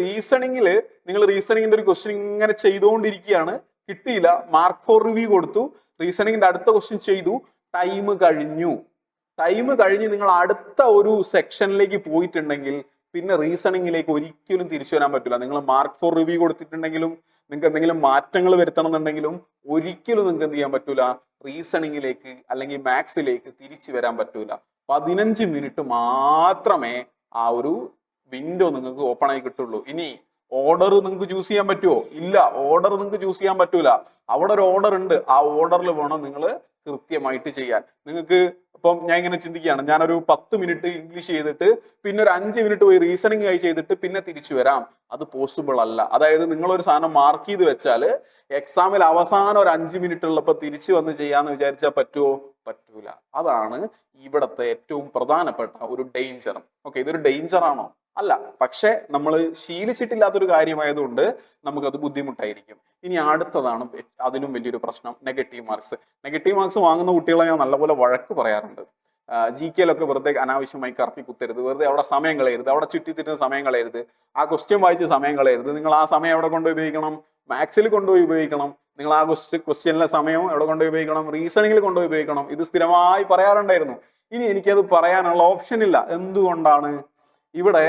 നിങ്ങൾ റീസണിങ്ങിന്റെ ഒരു ക്വസ്റ്റ്യൻ ഇങ്ങനെ ചെയ്തുകൊണ്ടിരിക്കുകയാണ്, കിട്ടിയില്ല, മാർക്ക് ഫോർ റിവ്യൂ കൊടുത്തു. റീസണിങ്ങിന്റെ അടുത്ത ക്വസ്റ്റ്യൻ ചെയ്തു, ടൈം കഴിഞ്ഞു നിങ്ങൾ അടുത്ത ഒരു സെക്ഷനിലേക്ക് പോയിട്ടുണ്ടെങ്കിൽ പിന്നെ റീസണിങ്ങിലേക്ക് ഒരിക്കലും തിരിച്ചു വരാൻ പറ്റില്ല. നിങ്ങൾ മാർക്ക് ഫോർ റിവ്യൂ കൊടുത്തിട്ടുണ്ടെങ്കിലും നിങ്ങൾക്ക് എന്തെങ്കിലും മാറ്റങ്ങൾ വരുത്തണം എന്നുണ്ടെങ്കിലും ഒരിക്കലും നിങ്ങൾക്ക് എന്ത് ചെയ്യാൻ പറ്റൂല? റീസണിങ്ങിലേക്ക് അല്ലെങ്കിൽ മാത്സിലേക്ക് തിരിച്ചു വരാൻ പറ്റൂല. 15 മിനിറ്റ് മാത്രമേ ആ ഒരു വിൻഡോ നിങ്ങൾക്ക് ഓപ്പൺ ആയി കിട്ടുള്ളൂ. ഇനി ഓർഡർ നിങ്ങൾക്ക് ചൂസ് ചെയ്യാൻ പറ്റുമോ? ഇല്ല, ഓർഡർ നിങ്ങൾക്ക് ചൂസ് ചെയ്യാൻ പറ്റൂല. അവിടെ ഒരു ഓർഡർ ഉണ്ട്. ആ ഓർഡറിൽ വേണം നിങ്ങൾ കൃത്യമായിട്ട് ചെയ്യാൻ. നിങ്ങൾക്ക് ഇപ്പം ഞാൻ ഇങ്ങനെ ചിന്തിക്കുകയാണ്, ഞാനൊരു 10 മിനിറ്റ് ഇംഗ്ലീഷ് ചെയ്തിട്ട് പിന്നെ ഒരു 5 മിനിറ്റ് പോയി റീസണിങ് ആയി ചെയ്തിട്ട് പിന്നെ തിരിച്ചു വരാം. അത് പോസിബിൾ അല്ല. അതായത് നിങ്ങളൊരു സാധനം മാർക്ക് ചെയ്ത് വെച്ചാൽ എക്സാമിൽ അവസാനം ഒരു 5 മിനിറ്റ് ഉള്ളപ്പോൾ തിരിച്ചു വന്ന് ചെയ്യാന്ന് വിചാരിച്ചാൽ പറ്റുമോ? പറ്റൂല. അതാണ് ഇവിടത്തെ ഏറ്റവും പ്രധാനപ്പെട്ട ഒരു ഡേഞ്ചർ. ഓക്കെ, ഇതൊരു ഡേഞ്ചർ ആണോ? അല്ല, പക്ഷെ നമ്മൾ ശീലിച്ചിട്ടില്ലാത്തൊരു കാര്യമായതുകൊണ്ട് നമുക്കത് ബുദ്ധിമുട്ടായിരിക്കും. ഇനി അടുത്തതാണ് അതിലും വലിയൊരു പ്രശ്നം, നെഗറ്റീവ് മാർക്സ്. നെഗറ്റീവ് മാർക്സ് വാങ്ങുന്ന കുട്ടികളെ ഞാൻ നല്ലപോലെ വഴക്ക് പറയാറുണ്ട്. GKയിലൊക്കെ വെറുതെ അനാവശ്യമായി കറക്കി കുത്തരുത്, വെറുതെ അവിടെ സമയം കളയരുത്, അവിടെ ചുറ്റിത്തിരുന്ന സമയം കളയരുത്, ആ ക്വസ്റ്റ്യൻ വായിച്ച് സമയം കളയരുത്. നിങ്ങൾ ആ സമയം എവിടെ കൊണ്ടുപോയി ഉപയോഗിക്കണം? മാത്സിൽ കൊണ്ടുപോയി ഉപയോഗിക്കണം. നിങ്ങൾ ആ ക്വസ്റ്റ്യനിലെ സമയവും എവിടെ കൊണ്ടുപോയി ഉപയോഗിക്കണം? റീസണിങ്ങിൽ കൊണ്ടുപോയി ഉപയോഗിക്കണം. ഇത് സ്ഥിരമായി പറയാറുണ്ടായിരുന്നു. ഇനി എനിക്കത് പറയാനുള്ള ഓപ്ഷൻ ഇല്ല. എന്തുകൊണ്ടാണ്? ഇവിടെ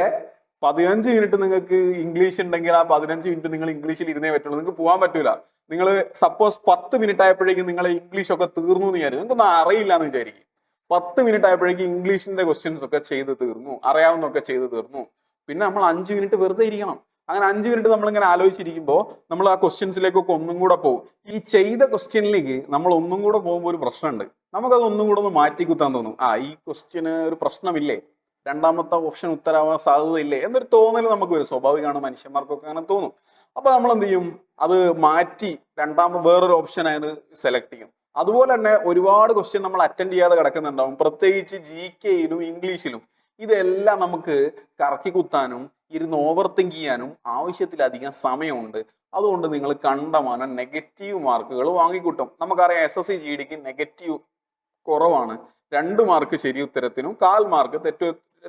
15 മിനിറ്റ് നിങ്ങൾക്ക് ഇംഗ്ലീഷ് ഉണ്ടെങ്കിൽ ആ 15 മിനിറ്റ് നിങ്ങൾ ഇംഗ്ലീഷിൽ ഇരുന്നേ പറ്റുള്ളൂ. നിങ്ങൾക്ക് പോകാൻ പറ്റൂല. നിങ്ങൾ സപ്പോസ് 10 മിനിറ്റ് ആയപ്പോഴേക്കും നിങ്ങളെ ഇംഗ്ലീഷ് ഒക്കെ തീർന്നു എന്ന് വിചാരിക്കും. നിങ്ങൾക്കൊന്നും അറിയില്ല എന്ന് വിചാരിക്കും. 10 മിനിറ്റ് ആയപ്പോഴേക്കും ഇംഗ്ലീഷിന്റെ ക്വസ്റ്റ്യൻസ് ഒക്കെ ചെയ്ത് തീർന്നു, അറിയാവുന്നൊക്കെ ചെയ്ത് തീർന്നു. പിന്നെ നമ്മൾ 5 മിനിറ്റ് വെറുതെ ഇരിക്കണം. അങ്ങനെ 5 മിനിറ്റ് നമ്മളിങ്ങനെ ആലോചിച്ചിരിക്കുമ്പോൾ നമ്മൾ ആ ക്വസ്റ്റ്യൻസിലേക്കൊക്കെ ഒന്നും കൂടെ പോകും. ഈ ചെയ്ത ക്വസ്റ്റ്യനിലേക്ക് നമ്മൾ ഒന്നും കൂടെ പോകുമ്പോൾ ഒരു പ്രശ്നമുണ്ട്. നമുക്കത് ഒന്നും കൂടെ ഒന്ന് മാറ്റി കുത്താൻ തോന്നും. ഈ ക്വസ്റ്റ്യന് ഒരു പ്രശ്നമില്ലേ, രണ്ടാമത്തെ ഓപ്ഷൻ ഉത്തരവാൻ സാധ്യതയില്ലേ എന്നൊരു തോന്നൽ നമുക്ക് വരും. സ്വാഭാവികമാണ്, മനുഷ്യന്മാർക്കൊക്കെ അങ്ങനെ തോന്നും. അപ്പൊ നമ്മൾ എന്ത് ചെയ്യും? അത് മാറ്റി വേറൊരു ഓപ്ഷൻ ആയത് സെലക്ട് ചെയ്യും. അതുപോലെ തന്നെ ഒരുപാട് ക്വസ്റ്റ്യൻ നമ്മൾ അറ്റൻഡ് ചെയ്യാതെ കിടക്കുന്നുണ്ടാവും, പ്രത്യേകിച്ച് GKയിലും ഇംഗ്ലീഷിലും. ഇതെല്ലാം നമുക്ക് കറക്കി കുത്താനും ഇരുന്ന് ഓവർ തിങ്ക് ചെയ്യാനും ആവശ്യത്തിലധികം സമയമുണ്ട്. അതുകൊണ്ട് നിങ്ങൾ കണ്ടമാനം നെഗറ്റീവ് മാർക്കുകൾ വാങ്ങിക്കൂട്ടും. നമുക്കറിയാം SSC GDക്ക് നെഗറ്റീവ് കുറവാണ്. 2 മാർക്ക് ശരി ഉത്തരത്തിനും 1/4 മാർക്ക്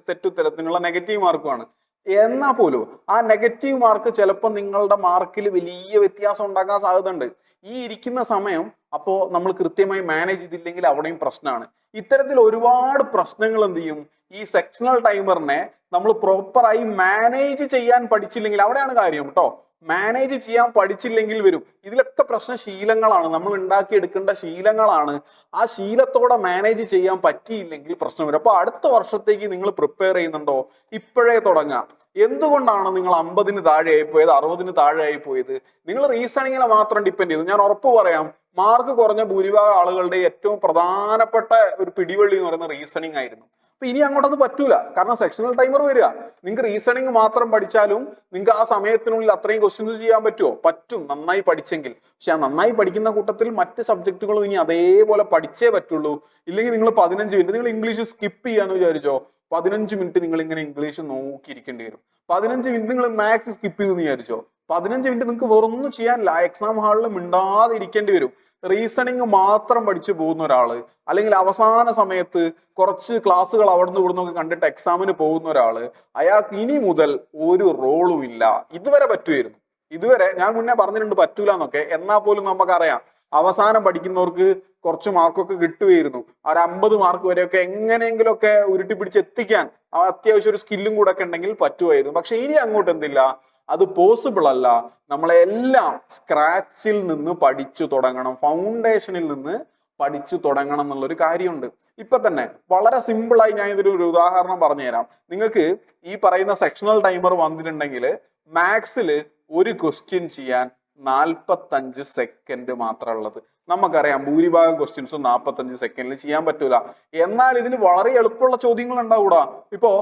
തെറ്റുത്തരത്തിനുള്ള നെഗറ്റീവ് മാർക്കുമാണ്. എന്നാൽ പോലും ആ നെഗറ്റീവ് മാർക്ക് ചിലപ്പോൾ നിങ്ങളുടെ മാർക്കിൽ വലിയ വ്യത്യാസം ഉണ്ടാക്കാൻ സാധ്യതയുണ്ട്. ഈ ഇരിക്കുന്ന സമയം അപ്പോൾ നമ്മൾ കൃത്യമായി മാനേജ് ചെയ്തില്ലെങ്കിൽ അവിടെയും പ്രശ്നമാണ്. ഇത്തരത്തിൽ ഒരുപാട് പ്രശ്നങ്ങൾ എന്ത് ചെയ്യും? ഈ സെക്ഷണൽ ടൈമറിനെ നമ്മൾ പ്രോപ്പറായി മാനേജ് ചെയ്യാൻ പഠിച്ചില്ലെങ്കിൽ അവിടെയാണ് കാര്യം കേട്ടോ. മാനേജ് ചെയ്യാൻ പഠിച്ചില്ലെങ്കിൽ വരും. ഇതിലൊക്കെ പ്രശ്നം ശീലങ്ങളാണ്, നമ്മൾ ഉണ്ടാക്കിയെടുക്കേണ്ട ശീലങ്ങളാണ്. ആ ശീലത്തോടെ മാനേജ് ചെയ്യാൻ പറ്റിയില്ലെങ്കിൽ പ്രശ്നം വരും. അപ്പൊ അടുത്ത വർഷത്തേക്ക് നിങ്ങൾ പ്രിപ്പയർ ചെയ്യുന്നുണ്ടോ? ഇപ്പോഴേ തുടങ്ങാം. എന്തുകൊണ്ടാണ് നിങ്ങൾ 50-ന് താഴെയായി പോയത്, 60-ന് താഴെയായി പോയത്? നിങ്ങൾ റീസണിങ്ങിനെ മാത്രം ഡിപ്പെൻഡ് ചെയ്തു. ഞാൻ ഉറപ്പ് പറയാം, മാർക്ക് കുറഞ്ഞ ഭൂരിഭാഗം ആളുകളുടെ ഏറ്റവും പ്രധാനപ്പെട്ട ഒരു പിടിവള്ളി എന്ന് പറയുന്നത് റീസണിങ് ആയിരുന്നു. അപ്പൊ ഇനി അങ്ങോട്ടത് പറ്റൂല. കാരണം സെക്ഷണൽ ടൈമർ വരിക. നിങ്ങൾക്ക് റീസണിങ് മാത്രം പഠിച്ചാലും നിങ്ങൾക്ക് ആ സമയത്തിനുള്ളിൽ അത്രയും ക്വസ്റ്റ്യൻസ് ചെയ്യാൻ പറ്റുമോ? പറ്റും, നന്നായി പഠിച്ചെങ്കിൽ. പക്ഷെ ആ നന്നായി പഠിക്കുന്ന കൂട്ടത്തിൽ മറ്റ് സബ്ജക്റ്റുകളും ഇനി അതേപോലെ പഠിച്ചേ പറ്റുള്ളൂ. ഇല്ലെങ്കിൽ നിങ്ങൾ 15 മിനിറ്റ് നിങ്ങൾ ഇംഗ്ലീഷ് സ്കിപ്പ് ചെയ്യാന്ന് വിചാരിച്ചോ, 15 മിനിറ്റ് നിങ്ങൾ ഇങ്ങനെ ഇംഗ്ലീഷ് നോക്കിയിരിക്കേണ്ടി വരും. 15 മിനിറ്റ് നിങ്ങൾ മാത്സ് സ്കിപ്പ് ചെയ്തെന്ന് വിചാരിച്ചോ, 15 മിനിറ്റ് നിങ്ങൾക്ക് വേറൊന്നും ചെയ്യാനില്ല. എക്സാം ഹാളിൽ മിണ്ടാതെ ഇരിക്കേണ്ടി വരും. റീസണിങ് മാത്രം പഠിച്ചു പോകുന്ന ഒരാള്, അല്ലെങ്കിൽ അവസാന സമയത്ത് കുറച്ച് ക്ലാസ്സുകൾ അവിടുന്ന് ഇവിടുന്നൊക്കെ കണ്ടിട്ട് എക്സാമിന് പോകുന്ന ഒരാള്, അയാൾക്ക് ഇനി മുതൽ ഒരു റോളും ഇല്ല. ഇതുവരെ പറ്റുമായിരുന്നു, ഇതുവരെ ഞാൻ മുന്നേ പറഞ്ഞിട്ടുണ്ട് പറ്റൂല എന്നൊക്കെ. എന്നാൽ പോലും നമുക്കറിയാം അവസാനം പഠിക്കുന്നവർക്ക് കുറച്ച് മാർക്കൊക്കെ കിട്ടുമായിരുന്നു. ആ ഒരു 50 മാർക്ക് വരെയൊക്കെ എങ്ങനെയെങ്കിലുമൊക്കെ ഉരുട്ടി പിടിച്ച് എത്തിക്കാൻ അത്യാവശ്യം ഒരു സ്കില്ലും കൂടെ ഒക്കെ ഉണ്ടെങ്കിൽ പറ്റുമായിരുന്നു. പക്ഷെ ഇനി അങ്ങോട്ട് എന്തില്ല, അത് പോസിബിൾ അല്ല. നമ്മളെല്ലാം സ്ക്രാച്ചിൽ നിന്ന് പഠിച്ചു തുടങ്ങണം, ഫൗണ്ടേഷനിൽ നിന്ന് പഠിച്ചു തുടങ്ങണം എന്നുള്ളൊരു കാര്യമുണ്ട്. ഇപ്പൊ തന്നെ വളരെ സിമ്പിളായി ഞാൻ ഇതിലൊരു ഉദാഹരണം പറഞ്ഞുതരാം. നിങ്ങൾക്ക് ഈ പറയുന്ന സെക്ഷണൽ ടൈമർ വന്നിട്ടുണ്ടെങ്കിൽ മാത്സിൽ ഒരു ക്വസ്റ്റ്യൻ ചെയ്യാൻ 45 സെക്കൻഡ് മാത്രമേ ഉള്ളത്. നമുക്കറിയാം ഭൂരിഭാഗം ക്വസ്റ്റ്യൻസും 45 സെക്കൻഡിൽ ചെയ്യാൻ പറ്റൂല. എന്നാൽ ഇതിന് വളരെ എളുപ്പമുള്ള ചോദ്യങ്ങൾ ഉണ്ടാവൂടാ. ഇപ്പോ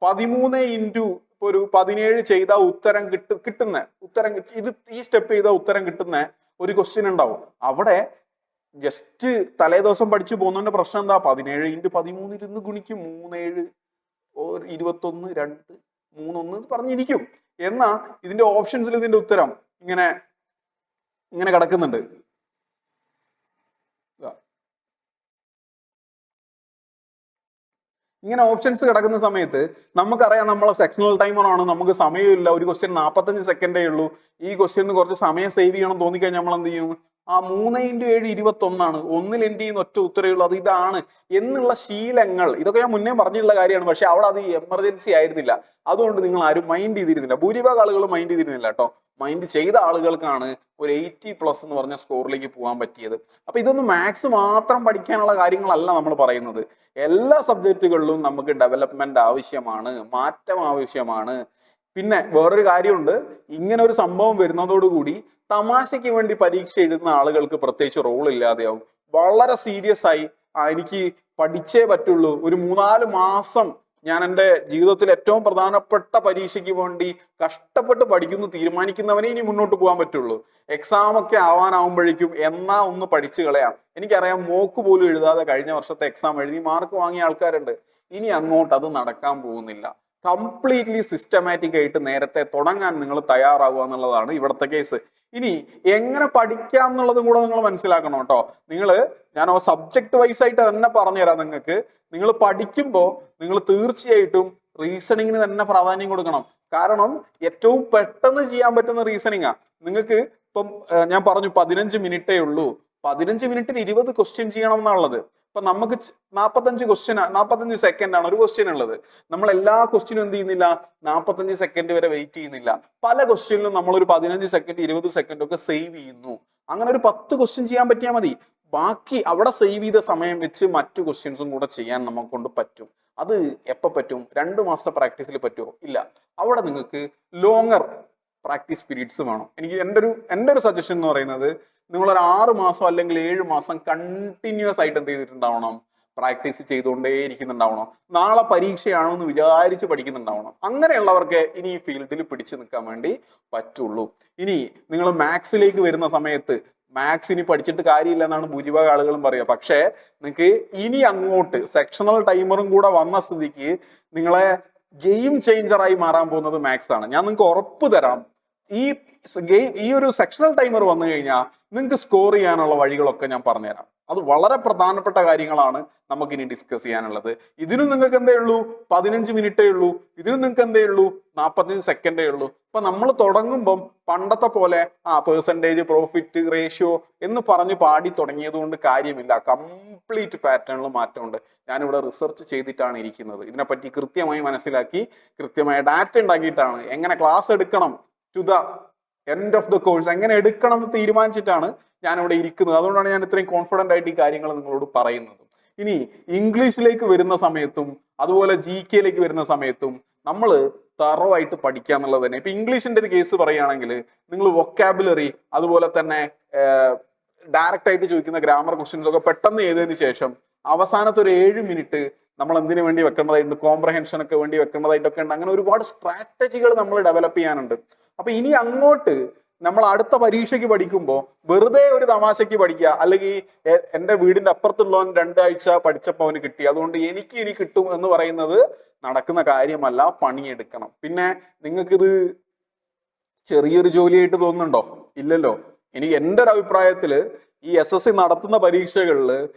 13 ഇൻറ്റു ഒരു 17 ചെയ്താൽ ഉത്തരം കിട്ടുന്ന ഉത്തരം ഇത് ഈ സ്റ്റെപ്പ് ചെയ്താൽ ഉത്തരം കിട്ടുന്ന ഒരു ക്വസ്റ്റ്യൻ ഉണ്ടാവും. അവിടെ ജസ്റ്റ് തലേദിവസം പഠിച്ചു പോകുന്നതിന്റെ പ്രശ്നം എന്താ, 17 ഇൻറ്റു 13 ഇരുന്ന് ഗുണിക്കും, 3 7 21 2 3 1 പറഞ്ഞിരിക്കും. എന്നാ ഇതിന്റെ ഓപ്ഷൻസിൽ ഇതിന്റെ ഉത്തരം ഇങ്ങനെ ഇങ്ങനെ കിടക്കുന്നുണ്ട്. ഇങ്ങനെ ഓപ്ഷൻസ് കിടക്കുന്ന സമയത്ത് നമുക്കറിയാം നമ്മളെ സെക്ഷണൽ ടൈമറാണ്, നമുക്ക് സമയമില്ല, ഒരു ക്വസ്റ്റ്യൻ 45 സെക്കൻഡേ ഉള്ളൂ. ഈ ക്വസ്റ്റ്യന് കുറച്ച് സമയം സേവ് ചെയ്യണം തോന്നിക്കഴിഞ്ഞാൽ നമ്മൾ എന്ത് ചെയ്യും? ആ 3 ഇൻറ്റു 7 21 ഒന്നിൽ എൻഡ് ചെയ്യുന്ന ഒറ്റ ഉത്തരവേ ഉള്ളൂ, അത് ഇതാണ് എന്നുള്ള ശീലങ്ങൾ. ഇതൊക്കെ ഞാൻ മുന്നേ പറഞ്ഞിട്ടുള്ള കാര്യമാണ്. പക്ഷെ അവിടെ അത് എമർജൻസി ആയിരുന്നില്ല, അതുകൊണ്ട് നിങ്ങൾ ആരും മൈൻഡ് ചെയ്തിരുന്നില്ല. ഭൂരിഭാഗം ആളുകൾ മൈൻഡ് ചെയ്തിരുന്നില്ല കേട്ടോ. മൈൻഡ് ചെയ്ത ആളുകൾക്കാണ് ഒരു 80+ എന്ന് പറഞ്ഞ സ്കോറിലേക്ക് പോകാൻ പറ്റിയത്. അപ്പൊ ഇതൊന്നും മാത്സ് മാത്രം പഠിക്കാനുള്ള കാര്യങ്ങളല്ല നമ്മൾ പറയുന്നത്. എല്ലാ സബ്ജക്റ്റുകളിലും നമുക്ക് ഡെവലപ്മെന്റ് ആവശ്യമാണ്, മാറ്റം ആവശ്യമാണ്. പിന്നെ വേറൊരു കാര്യമുണ്ട്, ഇങ്ങനെ ഒരു സംഭവം വരുന്നതോടുകൂടി തമാശയ്ക്ക് വേണ്ടി പരീക്ഷ എഴുതുന്ന ആളുകൾക്ക് പ്രത്യേകിച്ച് റോൾ ഇല്ലാതെയാവും. വളരെ സീരിയസ് ആയി എനിക്ക് പഠിച്ചേ പറ്റുള്ളൂ, ഒരു 3-4 മാസം ഞാൻ എൻ്റെ ജീവിതത്തിൽ ഏറ്റവും പ്രധാനപ്പെട്ട പരീക്ഷയ്ക്ക് വേണ്ടി കഷ്ടപ്പെട്ട് പഠിക്കുന്നു തീരുമാനിക്കുന്നവനെ ഇനി മുന്നോട്ട് പോകാൻ പറ്റുള്ളൂ. എക്സാം ഒക്കെ ആവാനാവുമ്പോഴേക്കും എന്നാ ഒന്ന് പഠിച്ചു കളയാം. എനിക്കറിയാം മോക്ക് പോലും എഴുതാതെ കഴിഞ്ഞ വർഷത്തെ എക്സാം എഴുതി മാർക്ക് വാങ്ങിയ ആൾക്കാരുണ്ട്. ഇനി അങ്ങോട്ട് അത് നടക്കാൻ പോകുന്നില്ല. കംപ്ലീറ്റ്ലി സിസ്റ്റമാറ്റിക് ആയിട്ട് നേരത്തെ തുടങ്ങാൻ നിങ്ങൾ തയ്യാറാവുക എന്നുള്ളതാണ് ഇവിടുത്തെ കേസ്. ഇനി എങ്ങനെ പഠിക്കാം എന്നുള്ളതും കൂടെ നിങ്ങൾ മനസ്സിലാക്കണം കേട്ടോ. ഞാൻ സബ്ജക്ട് വൈസ് ആയിട്ട് തന്നെ പറഞ്ഞുതരാം നിങ്ങൾക്ക്. നിങ്ങൾ പഠിക്കുമ്പോൾ നിങ്ങൾ തീർച്ചയായിട്ടും റീസണിങ്ങിന് തന്നെ പ്രാധാന്യം കൊടുക്കണം. കാരണം ഏറ്റവും പെട്ടെന്ന് ചെയ്യാൻ പറ്റുന്ന റീസണിങ്ങാ. നിങ്ങൾക്ക് ഇപ്പം ഞാൻ പറഞ്ഞു 15 മിനിറ്റേ ഉള്ളൂ, 15 മിനിറ്റിൽ 20 ക്വസ്റ്റ്യൻ ചെയ്യണം എന്നുള്ളത്. ഇപ്പൊ നമുക്ക് 45 സെക്കൻഡ് ആണ് ഒരു ക്വസ്റ്റ്യൻ ഉള്ളത്. നമ്മൾ എല്ലാ ക്വസ്റ്റ്യനും എന്ത് ചെയ്യുന്നില്ല, 45 സെക്കൻഡ് വരെ വെയിറ്റ് ചെയ്യുന്നില്ല. പല ക്വസ്റ്റ്യനിലും നമ്മൾ ഒരു 15 സെക്കൻഡ് 20 സെക്കൻഡ് ഒക്കെ സേവ് ചെയ്യുന്നു. അങ്ങനെ ഒരു 10 ക്വസ്റ്റ്യൻ ചെയ്യാൻ പറ്റിയാൽ മതി. ബാക്കി അവിടെ സേവ് ചെയ്ത സമയം വെച്ച് മറ്റു ക്വസ്റ്റ്യൻസും കൂടെ ചെയ്യാൻ നമുക്ക് കൊണ്ട് പറ്റും. അത് എപ്പോൾ പറ്റും? 2 മാസത്തെ പ്രാക്ടീസിൽ പറ്റുമോ? ഇല്ല. അവിടെ നിങ്ങൾക്ക് ലോങ്ങർ പ്രാക്ടീസ് പീരീഡ്സ് വേണം. എൻ്റെ ഒരു സജഷൻ എന്ന് പറയുന്നത്, നിങ്ങളൊരു 6 മാസം അല്ലെങ്കിൽ 7 മാസം കണ്ടിന്യൂസ് ആയിട്ട് എന്ത് ചെയ്തിട്ടുണ്ടാവണം? പ്രാക്ടീസ് ചെയ്തുകൊണ്ടേ ഇരിക്കുന്നുണ്ടാവണം. നാളെ പരീക്ഷയാണോ എന്ന് വിചാരിച്ച് പഠിക്കുന്നുണ്ടാവണം. അങ്ങനെയുള്ളവർക്ക് ഇനി ഈ ഫീൽഡിൽ പിടിച്ചു നിൽക്കാൻ വേണ്ടി പറ്റുള്ളൂ. ഇനി നിങ്ങൾ മാത്സിലേക്ക് വരുന്ന സമയത്ത് മാത്സ് ഇനി പഠിച്ചിട്ട് കാര്യമില്ല എന്നാണ് ഭൂരിഭാഗം ആളുകളും പറയുക. പക്ഷേ നിങ്ങൾക്ക് ഇനി അങ്ങോട്ട് സെക്ഷണൽ ടൈമറും കൂടെ വന്ന സ്ഥിതിക്ക് നിങ്ങളെ ഗെയിം ചേഞ്ചറായി മാറാൻ പോകുന്നത് മാത്സ് ആണ്. ഞാൻ നിങ്ങൾക്ക് ഉറപ്പ് തരാം, ഈ ഒരു സെക്ഷണൽ ടൈമർ വന്നു കഴിഞ്ഞാൽ നിങ്ങൾക്ക് സ്കോർ ചെയ്യാനുള്ള വഴികളൊക്കെ ഞാൻ പറഞ്ഞുതരാം. അത് വളരെ പ്രധാനപ്പെട്ട കാര്യങ്ങളാണ് നമുക്കിനി ഡിസ്കസ് ചെയ്യാനുള്ളത്. ഇതിനും നിങ്ങൾക്ക് എന്തേ ഉള്ളൂ? 15 മിനിറ്റേ ഉള്ളൂ. ഇതിനും നിങ്ങൾക്ക് എന്തേ ഉള്ളൂ? 45 സെക്കൻഡേ ഉള്ളൂ. അപ്പൊ നമ്മൾ തുടങ്ങുമ്പം പണ്ടത്തെ പോലെ പെർസെൻറ്റേജ്, പ്രോഫിറ്റ്, റേഷ്യോ എന്ന് പറഞ്ഞ് പാടി തുടങ്ങിയത് കൊണ്ട് കാര്യമില്ല. കംപ്ലീറ്റ് പാറ്റേണിൽ മാറ്റമുണ്ട്. ഞാനിവിടെ റിസർച്ച് ചെയ്തിട്ടാണ് ഇരിക്കുന്നത്. ഇതിനെപ്പറ്റി കൃത്യമായി മനസ്സിലാക്കി കൃത്യമായ ഡാറ്റ ഉണ്ടാക്കിയിട്ടാണ് എങ്ങനെ ക്ലാസ് എടുക്കണം to the end of the course എങ്ങനെ എടുക്കണം എന്ന് തീരുമാനിച്ചിട്ടാണ് ഞാൻ ഇവിടെ ഇരിക്കുന്നത്. അതുകൊണ്ടാണ് ഞാൻ ഇത്രയും കോൺഫിഡന്റ് ആയിട്ട് ഈ കാര്യങ്ങൾ നിങ്ങളോട് പറയുന്നത്. ഇനി ഇംഗ്ലീഷിലേക്ക് വരുന്ന സമയത്തും അതുപോലെ GK വരുന്ന സമയത്തും നമ്മൾ തറവായിട്ട് പഠിക്കുക എന്നുള്ളത് തന്നെ. ഇപ്പൊ ഇംഗ്ലീഷിന്റെ ഒരു കേസ് പറയുകയാണെങ്കിൽ നിങ്ങൾ വൊക്കാബുലറി അതുപോലെ തന്നെ ഡയറക്റ്റ് ആയിട്ട് ചോദിക്കുന്ന ഗ്രാമർ ക്വസ്റ്റ്യൻസ് ഒക്കെ പെട്ടെന്ന് ചെയ്തതിന് ശേഷം അവസാനത്തെ ഒരു 7 മിനിറ്റ് നമ്മൾ എന്തിനു വേണ്ടി വെക്കേണ്ടതായിട്ടുണ്ട്, കോംപ്രഹെൻഷൻ ഒക്കെ വേണ്ടി വെക്കേണ്ടതായിട്ടൊക്കെ ഉണ്ട്. അങ്ങനെ ഒരുപാട് സ്ട്രാറ്റജികൾ നമ്മൾ ഡെവലപ്പ് ചെയ്യാനുണ്ട്. അപ്പൊ ഇനി അങ്ങോട്ട് നമ്മൾ അടുത്ത പരീക്ഷയ്ക്ക് പഠിക്കുമ്പോൾ വെറുതെ ഒരു തമാശയ്ക്ക് പഠിക്കുക, അല്ലെങ്കിൽ എൻ്റെ വീടിന്റെ അപ്പുറത്തുള്ളവൻ 2 ആഴ്ച പഠിച്ചപ്പോൾ അവന് കിട്ടി അതുകൊണ്ട് എനിക്ക് ഇനി കിട്ടും എന്ന് പറയുന്നത് നടക്കുന്ന കാര്യമല്ല. പണിയെടുക്കണം. പിന്നെ നിങ്ങൾക്കിത് ചെറിയൊരു ജോലിയായിട്ട് തോന്നുന്നുണ്ടോ? ഇല്ലല്ലോ. എനിക്ക് എൻ്റെ ഒരു അഭിപ്രായത്തില് ഈ SSC നടത്തുന്ന പരീക്ഷകളിൽ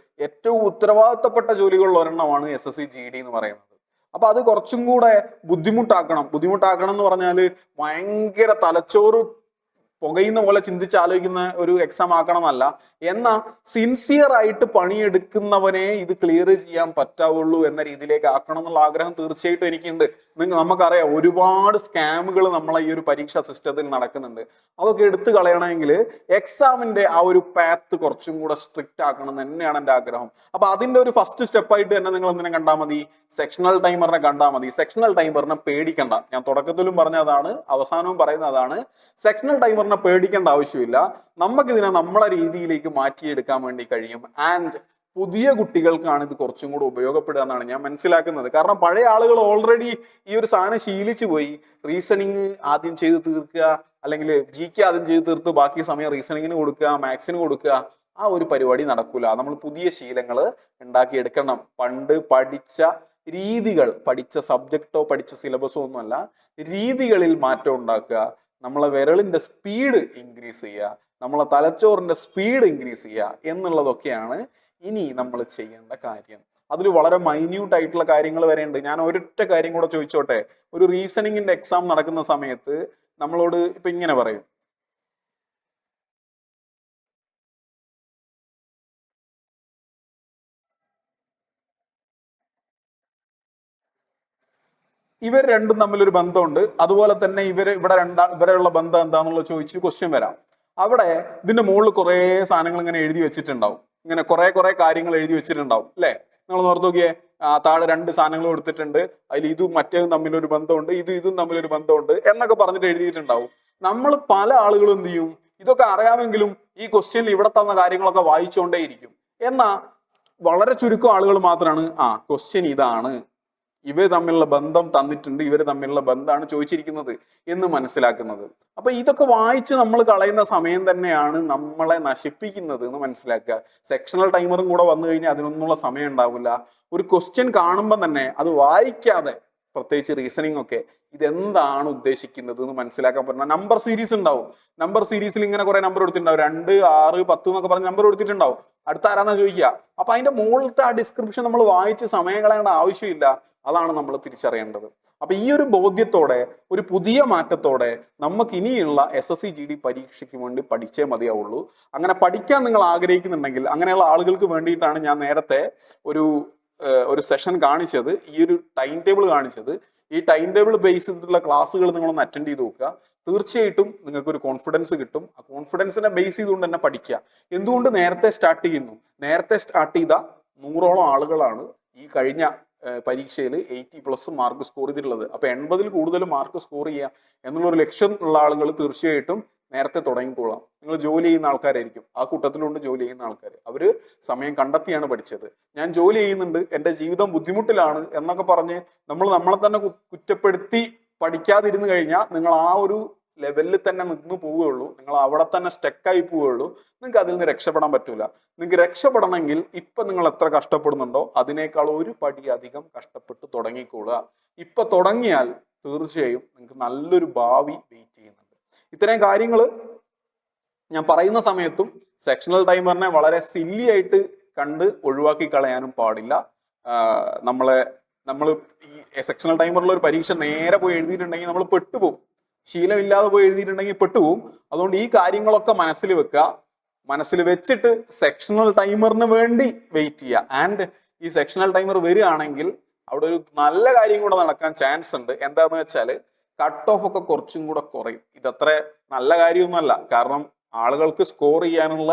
ഏറ്റവും ഉത്തരവാദിത്തപ്പെട്ട ജോലികളിൽ ഒരെണ്ണമാണ് SSC GD എന്ന് പറയുന്നത്. അപ്പൊ അത് കുറച്ചും കൂടെ ബുദ്ധിമുട്ടാക്കണം എന്ന് പറഞ്ഞാല് ഭയങ്കര തലച്ചോറ് പുകയുന്ന പോലെ ചിന്തിച്ച് ആലോചിക്കുന്ന ഒരു എക്സാം ആക്കണമെന്നല്ല. എന്നാൽ സിൻസിയർ ആയിട്ട് പണിയെടുക്കുന്നവനെ ഇത് ക്ലിയർ ചെയ്യാൻ പറ്റാവുള്ളൂ എന്ന രീതിയിലേക്ക് ആക്കണം എന്നുള്ള ആഗ്രഹം തീർച്ചയായിട്ടും എനിക്കുണ്ട്. നമുക്കറിയാം ഒരുപാട് സ്കാമുകൾ നമ്മളെ ഈ ഒരു പരീക്ഷാ സിസ്റ്റത്തിൽ നടക്കുന്നുണ്ട്. അതൊക്കെ എടുത്തു കളയണമെങ്കിൽ എക്സാമിന്റെ ആ ഒരു പാത്ത് കുറച്ചും കൂടെ സ്ട്രിക്റ്റ് ആക്കണം എന്ന് തന്നെയാണ് എൻ്റെ ആഗ്രഹം. അപ്പൊ അതിന്റെ ഒരു ഫസ്റ്റ് സ്റ്റെപ്പായിട്ട് തന്നെ നിങ്ങൾ എന്തിനെ കണ്ടാൽ മതി? സെക്ഷണൽ ടൈമറിനെ കണ്ടാൽ മതി. സെക്ഷണൽ ടൈമറിനെ പേടിക്കണ്ട. ഞാൻ തുടക്കത്തിലും പറഞ്ഞതാണ്, അവസാനവും പറയുന്നതാണ്. സെക്ഷണൽ ടൈമറിനെ പേടിക്കേണ്ട ആവശ്യമില്ല. നമുക്കിതിനെ നമ്മളെ രീതിയിലേക്ക് മാറ്റിയെടുക്കാൻ വേണ്ടി കഴിയും. ആൻഡ് പുതിയ കുട്ടികൾക്കാണ് ഇത് കുറച്ചും കൂടെ ഉപയോഗപ്പെടുക എന്നാണ് ഞാൻ മനസ്സിലാക്കുന്നത്. കാരണം പഴയ ആളുകൾ ഓൾറെഡി ഈ ഒരു സാധനം ശീലിച്ചു പോയി. റീസണിങ് ആദ്യം ചെയ്ത് തീർക്കുക, അല്ലെങ്കിൽ GK ആദ്യം ചെയ്ത് തീർത്ത് ബാക്കി സമയം റീസണിങ്ങിന് കൊടുക്കുക, മാത്സിന് കൊടുക്കുക. ആ ഒരു പരിപാടി നടക്കൂല. നമ്മൾ പുതിയ ശീലങ്ങൾ ഉണ്ടാക്കിയെടുക്കണം. പണ്ട് പഠിച്ച രീതികൾ, പഠിച്ച സബ്ജക്റ്റോ പഠിച്ച സിലബസോ ഒന്നുമല്ല, രീതികളിൽ മാറ്റം ഉണ്ടാക്കുക. നമ്മളെ വിരളിന്റെ സ്പീഡ് ഇൻക്രീസ് ചെയ്യുക, നമ്മളെ തലച്ചോറിന്റെ സ്പീഡ് ഇൻക്രീസ് ചെയ്യുക എന്നുള്ളതൊക്കെയാണ് ഇനി നമ്മൾ ചെയ്യേണ്ട കാര്യം. അതിൽ വളരെ മൈന്യൂട്ട് ആയിട്ടുള്ള കാര്യങ്ങൾ വരെ ഉണ്ട്. ഞാൻ ഒരൊറ്റ കാര്യം കൂടെ ചോദിച്ചോട്ടെ. ഒരു റീസണിങ്ങിന്റെ എക്സാം നടക്കുന്ന സമയത്ത് നമ്മളോട് ഇപ്പൊ ഇങ്ങനെ പറയും, ഇവർ രണ്ടും തമ്മിലൊരു ബന്ധമുണ്ട്, അതുപോലെ തന്നെ ഇവരെയുള്ള ബന്ധം എന്താണെന്നുള്ളത് ചോദിച്ച് ക്വസ്റ്റ്യൻ വരാം. അവിടെ ഇതിന്റെ മുകളിൽ കുറെ സാധനങ്ങൾ ഇങ്ങനെ എഴുതി വെച്ചിട്ടുണ്ടാവും. ഇങ്ങനെ കുറെ കാര്യങ്ങൾ എഴുതി വെച്ചിട്ടുണ്ടാവും അല്ലെ? നിങ്ങൾ ഓർത്ത് നോക്കിയേ, താഴെ 2 സാധനങ്ങൾ കൊടുത്തിട്ടുണ്ട്, അതിൽ ഇതും മറ്റേതും തമ്മിലൊരു ബന്ധമുണ്ട്, ഇതും തമ്മിലൊരു ബന്ധമുണ്ട് എന്നൊക്കെ പറഞ്ഞിട്ട് എഴുതിയിട്ടുണ്ടാവും. നമ്മൾ പല ആളുകളും എന്ത് ചെയ്യും, ഇതൊക്കെ അറിയാമെങ്കിലും ഈ ക്വസ്റ്റ്യനിൽ ഇവിടെ തന്ന കാര്യങ്ങളൊക്കെ വായിച്ചുകൊണ്ടേയിരിക്കും. എന്നാ വളരെ ചുരുക്കം ആളുകൾ മാത്രമാണ് ക്വസ്റ്റ്യൻ ഇതാണ്, ഇവർ തമ്മിലുള്ള ബന്ധം തന്നിട്ടുണ്ട്, ഇവർ തമ്മിലുള്ള ബന്ധമാണ് ചോദിച്ചിരിക്കുന്നത് എന്ന് മനസ്സിലാക്കുന്നത്. അപ്പൊ ഇതൊക്കെ വായിച്ച് നമ്മൾ കളയുന്ന സമയം തന്നെയാണ് നമ്മളെ നശിപ്പിക്കുന്നത് എന്ന് മനസ്സിലാക്കുക. സെക്ഷണൽ ടൈമറും കൂടെ വന്നു കഴിഞ്ഞാൽ അതിനൊന്നുള്ള സമയം ഉണ്ടാവില്ല. ഒരു ക്വസ്റ്റ്യൻ കാണുമ്പോൾ തന്നെ അത് വായിക്കാതെ, പ്രത്യേകിച്ച് റീസണിങ് ഒക്കെ, ഇതെന്താണ് ഉദ്ദേശിക്കുന്നത് എന്ന് മനസ്സിലാക്കാൻ പറ്റുന്ന നമ്പർ സീരീസ് ഉണ്ടാവും. നമ്പർ സീരീസിൽ ഇങ്ങനെ കുറെ നമ്പർ കൊടുത്തിട്ടുണ്ടാവും, 2, 6, 10 എന്നൊക്കെ പറഞ്ഞ് നമ്പർ കൊടുത്തിട്ടുണ്ടാവും. അടുത്ത ആരാന്നാ ചോദിക്കുക. അപ്പൊ അതിന്റെ മുകളിലത്തെ ആ ഡിസ്ക്രിപ്ഷൻ നമ്മൾ വായിച്ച് സമയം കളയേണ്ട ആവശ്യമില്ല. അതാണ് നമ്മൾ തിരിച്ചറിയേണ്ടത്. അപ്പൊ ഈ ഒരു ബോധ്യത്തോടെ, ഒരു പുതിയ മാറ്റത്തോടെ നമുക്ക് ഇനിയുള്ള SSC GD പരീക്ഷയ്ക്ക് വേണ്ടി പഠിച്ചേ മതിയാവുള്ളൂ. അങ്ങനെ പഠിക്കാൻ നിങ്ങൾ ആഗ്രഹിക്കുന്നുണ്ടെങ്കിൽ, അങ്ങനെയുള്ള ആളുകൾക്ക് വേണ്ടിയിട്ടാണ് ഞാൻ നേരത്തെ ഒരു സെഷൻ കാണിച്ചത്, ഈ ഒരു ടൈം ടേബിൾ കാണിച്ചത്. ഈ ടൈം ടേബിൾ ബേസ് ചെയ്തിട്ടുള്ള ക്ലാസ്സുകൾ നിങ്ങളൊന്ന് അറ്റൻഡ് ചെയ്ത് നോക്കുക. തീർച്ചയായിട്ടും നിങ്ങൾക്ക് ഒരു കോൺഫിഡൻസ് കിട്ടും. ആ കോൺഫിഡൻസിനെ ബേസ് ചെയ്തുകൊണ്ട് തന്നെ പഠിക്കുക. എന്തുകൊണ്ട് നേരത്തെ സ്റ്റാർട്ട് ചെയ്യുന്നു? നേരത്തെ സ്റ്റാർട്ട് ചെയ്ത 100ഓളം ആളുകളാണ് ഈ കഴിഞ്ഞ പരീക്ഷയിൽ 80+ മാർക്ക് സ്കോർ ചെയ്തിട്ടുള്ളത്. അപ്പൊ 80ൽ കൂടുതൽ മാർക്ക് സ്കോർ ചെയ്യുക എന്നുള്ളൊരു ലക്ഷ്യം ഉള്ള ആളുകൾ തീർച്ചയായിട്ടും നേരത്തെ തുടങ്ങിക്കോളാം. നിങ്ങൾ ജോലി ചെയ്യുന്ന ആൾക്കാരായിരിക്കും, ആ കൂട്ടത്തിലുണ്ട് ജോലി ചെയ്യുന്ന ആൾക്കാർ. അവര് സമയം കണ്ടെത്തിയാണ് പഠിച്ചത്. ഞാൻ ജോലി ചെയ്യുന്നുണ്ട്, എൻ്റെ ജീവിതം ബുദ്ധിമുട്ടിലാണ് എന്നൊക്കെ പറഞ്ഞ് നമ്മളെ തന്നെ കുറ്റപ്പെടുത്തി പഠിക്കാതിരുന്നു കഴിഞ്ഞാൽ നിങ്ങൾ ആ ഒരു ലെവലിൽ തന്നെ നിന്ന് പോവുകയുള്ളൂ. നിങ്ങൾ അവിടെ തന്നെ സ്റ്റക്കായി പോവുകയുള്ളൂ. നിങ്ങൾക്ക് അതിൽ നിന്ന് രക്ഷപ്പെടാൻ പറ്റൂല. നിങ്ങൾക്ക് രക്ഷപ്പെടണമെങ്കിൽ ഇപ്പൊ നിങ്ങൾ എത്ര കഷ്ടപ്പെടുന്നുണ്ടോ അതിനേക്കാൾ ഒരു പടി അധികം കഷ്ടപ്പെട്ട് തുടങ്ങിക്കോളുക. ഇപ്പൊ തുടങ്ങിയാൽ തീർച്ചയായും നിങ്ങൾക്ക് നല്ലൊരു ഭാവി വെയിറ്റ് ചെയ്യുന്നുണ്ട്. ഇത്രയും കാര്യങ്ങൾ ഞാൻ പറയുന്ന സമയത്തും സെക്ഷണൽ ടൈമറിനെ വളരെ സില്ലി ആയിട്ട് കണ്ട് ഒഴിവാക്കി കളയാനും പാടില്ല. നമ്മൾ ഈ സെക്ഷണൽ ടൈമറിൽ ഒരു പരീക്ഷ നേരെ പോയി എഴുതിയിട്ടുണ്ടെങ്കിൽ നമ്മൾ പെട്ടുപോകും. ശീലമില്ലാതെ പോയി എഴുതിയിട്ടുണ്ടെങ്കിൽ പെട്ടുപോകും. അതുകൊണ്ട് ഈ കാര്യങ്ങളൊക്കെ മനസ്സിൽ വെക്കുക. മനസ്സിൽ വെച്ചിട്ട് സെക്ഷണൽ ടൈമറിന് വേണ്ടി വെയിറ്റ് ചെയ്യുക. ആൻഡ് ഈ സെക്ഷണൽ ടൈമർ വരികയാണെങ്കിൽ അവിടെ ഒരു നല്ല കാര്യം കൂടെ നടക്കാൻ ചാൻസ് ഉണ്ട്. എന്താന്ന് വെച്ചാൽ കട്ട് ഓഫ് ഒക്കെ കുറച്ചും കൂടെ കുറയും. ഇതത്ര നല്ല കാര്യമൊന്നുമല്ല, കാരണം ആളുകൾക്ക് സ്കോർ ചെയ്യാനുള്ള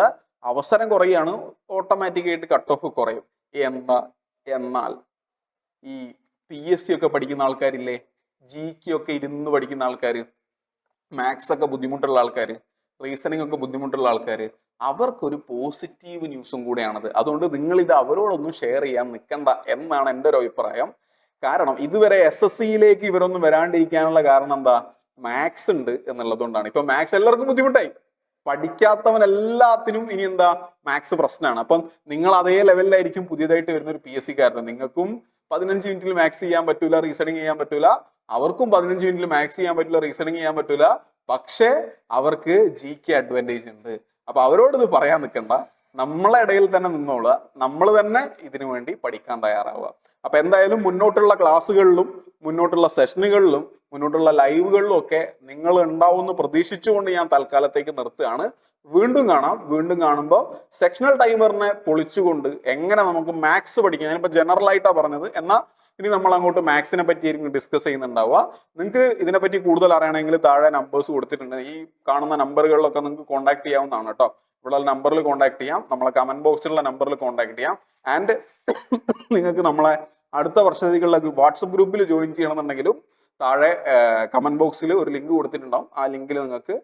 അവസരം കുറയാണ്, ഓട്ടോമാറ്റിക്കായിട്ട് കട്ട് ഓഫ് കുറയും. എന്നാൽ ഈ PSC ഒക്കെ പഠിക്കുന്ന ആൾക്കാരില്ലേ, GK ഒക്കെ ഇരുന്ന് പഠിക്കുന്ന ആൾക്കാർ, മാത്സ് ഒക്കെ ബുദ്ധിമുട്ടുള്ള ആൾക്കാർ, റീസണിങ് ഒക്കെ ബുദ്ധിമുട്ടുള്ള ആൾക്കാർ, അവർക്കൊരു പോസിറ്റീവ് ന്യൂസും കൂടെയാണത്. അതുകൊണ്ട് നിങ്ങൾ ഇത് അവരോടൊന്നും ഷെയർ ചെയ്യാൻ നിൽക്കണ്ട എന്നാണ് എൻ്റെ ഒരു അഭിപ്രായം. കാരണം ഇതുവരെ SSCയിലേക്ക് ഇവരൊന്നും വരാണ്ടിരിക്കാനുള്ള കാരണം എന്താ? മാത്സ് ഉണ്ട് എന്നുള്ളതുകൊണ്ടാണ്. ഇപ്പൊ മാത്സ് എല്ലാവർക്കും ബുദ്ധിമുട്ടായി, പഠിക്കാത്തവൻ എല്ലാത്തിനും ഇനി എന്താ മാത്സ് പ്രശ്നമാണ്. അപ്പം നിങ്ങൾ അതേ ലെവലിലായിരിക്കും പുതിയതായിട്ട് വരുന്ന ഒരു PSC കാരനും. നിങ്ങൾക്കും 15 മിനിറ്റിൽ മാത്സ് ചെയ്യാൻ പറ്റൂല, റീസണിങ് ചെയ്യാൻ പറ്റൂല, അവർക്കും 15 മിനിറ്റിൽ മാത്സ് ചെയ്യാൻ പറ്റില്ല, റീസണിങ് ചെയ്യാൻ പറ്റൂല. പക്ഷേ അവർക്ക് GK അഡ്വാൻറ്റേജ് ഉണ്ട്. അപ്പൊ അവരോട് ഇത് പറയാൻ നിൽക്കണ്ട, നമ്മളെ ഇടയിൽ തന്നെ നിന്നോളുക, നമ്മൾ തന്നെ ഇതിനു വേണ്ടി പഠിക്കാൻ തയ്യാറാവുക. അപ്പൊ എന്തായാലും മുന്നോട്ടുള്ള ക്ലാസ്സുകളിലും മുന്നോട്ടുള്ള സെഷനുകളിലും മുന്നോട്ടുള്ള ലൈവുകളിലും ഒക്കെ നിങ്ങൾ ഉണ്ടാവുമെന്ന് പ്രതീക്ഷിച്ചുകൊണ്ട് ഞാൻ തൽക്കാലത്തേക്ക് നിർത്തുകയാണ്. വീണ്ടും കാണാം. വീണ്ടും കാണുമ്പോൾ സെക്ഷണൽ ടൈമറിനെ പൊളിച്ചുകൊണ്ട് എങ്ങനെ നമുക്ക് മാത്സ് പഠിക്കാം. ഞാനിപ്പോൾ ജനറൽ ആയിട്ടാണ് പറഞ്ഞത്, എന്നാൽ ഇനി നമ്മൾ അങ്ങോട്ട് മാത്സിനെ പറ്റിയായിരിക്കും ഡിസ്കസ് ചെയ്യുന്നുണ്ടാവുക. നിങ്ങൾക്ക് ഇതിനെപ്പറ്റി കൂടുതൽ അറിയണമെങ്കിൽ താഴെ നമ്പേഴ്സ് കൊടുത്തിട്ടുണ്ട്. ഈ കാണുന്ന നമ്പറുകളിലൊക്കെ നിങ്ങൾക്ക് കോൺടാക്ട് ചെയ്യാവുന്നതാണ് കേട്ടോ. ഇവിടെ നമ്പറിൽ കോൺടാക്ട് ചെയ്യാം, നമ്മളെ കമന്റ് ബോക്സിലുള്ള നമ്പറിൽ കോൺടാക്ട് ചെയ്യാം. ആൻഡ് നിങ്ങൾക്ക് നമ്മളെ അടുത്ത വർഷത്തേക്കുള്ള വാട്സപ്പ് ഗ്രൂപ്പിൽ ജോയിൻ ചെയ്യണമെന്നുണ്ടെങ്കിലും താഴെ കമന്റ് ബോക്സിൽ ഒരു ലിങ്ക് കൊടുത്തിട്ടുണ്ടാവും. ആ ലിങ്കിൽ നിങ്ങൾക്ക്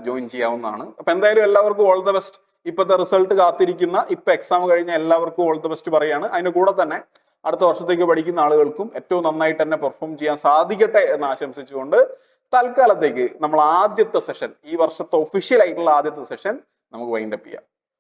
ജോയിൻ ചെയ്യാവുന്നതാണ്. അപ്പൊ എന്തായാലും എല്ലാവർക്കും ഓൾ ദ ബെസ്റ്റ്. ഇപ്പോഴത്തെ റിസൾട്ട് കാത്തിരിക്കുന്ന, ഇപ്പൊ എക്സാം കഴിഞ്ഞ എല്ലാവർക്കും ഓൾ ദ ബെസ്റ്റ് പറയാണ്. അതിന്റെ കൂടെ തന്നെ അടുത്ത വർഷത്തേക്ക് പഠിക്കുന്ന ആളുകൾക്കും ഏറ്റവും നന്നായിട്ട് തന്നെ പെർഫോം ചെയ്യാൻ സാധിക്കട്ടെ എന്ന് ആശംസിച്ചുകൊണ്ട് തൽക്കാലത്തേക്ക് നമ്മൾ ആദ്യത്തെ സെഷൻ, ഈ വർഷത്തെ ഒഫീഷ്യൽ ആയിട്ടുള്ള ആദ്യത്തെ സെഷൻ നമുക്ക് വൈൻഡപ്പ് ചെയ്യാം.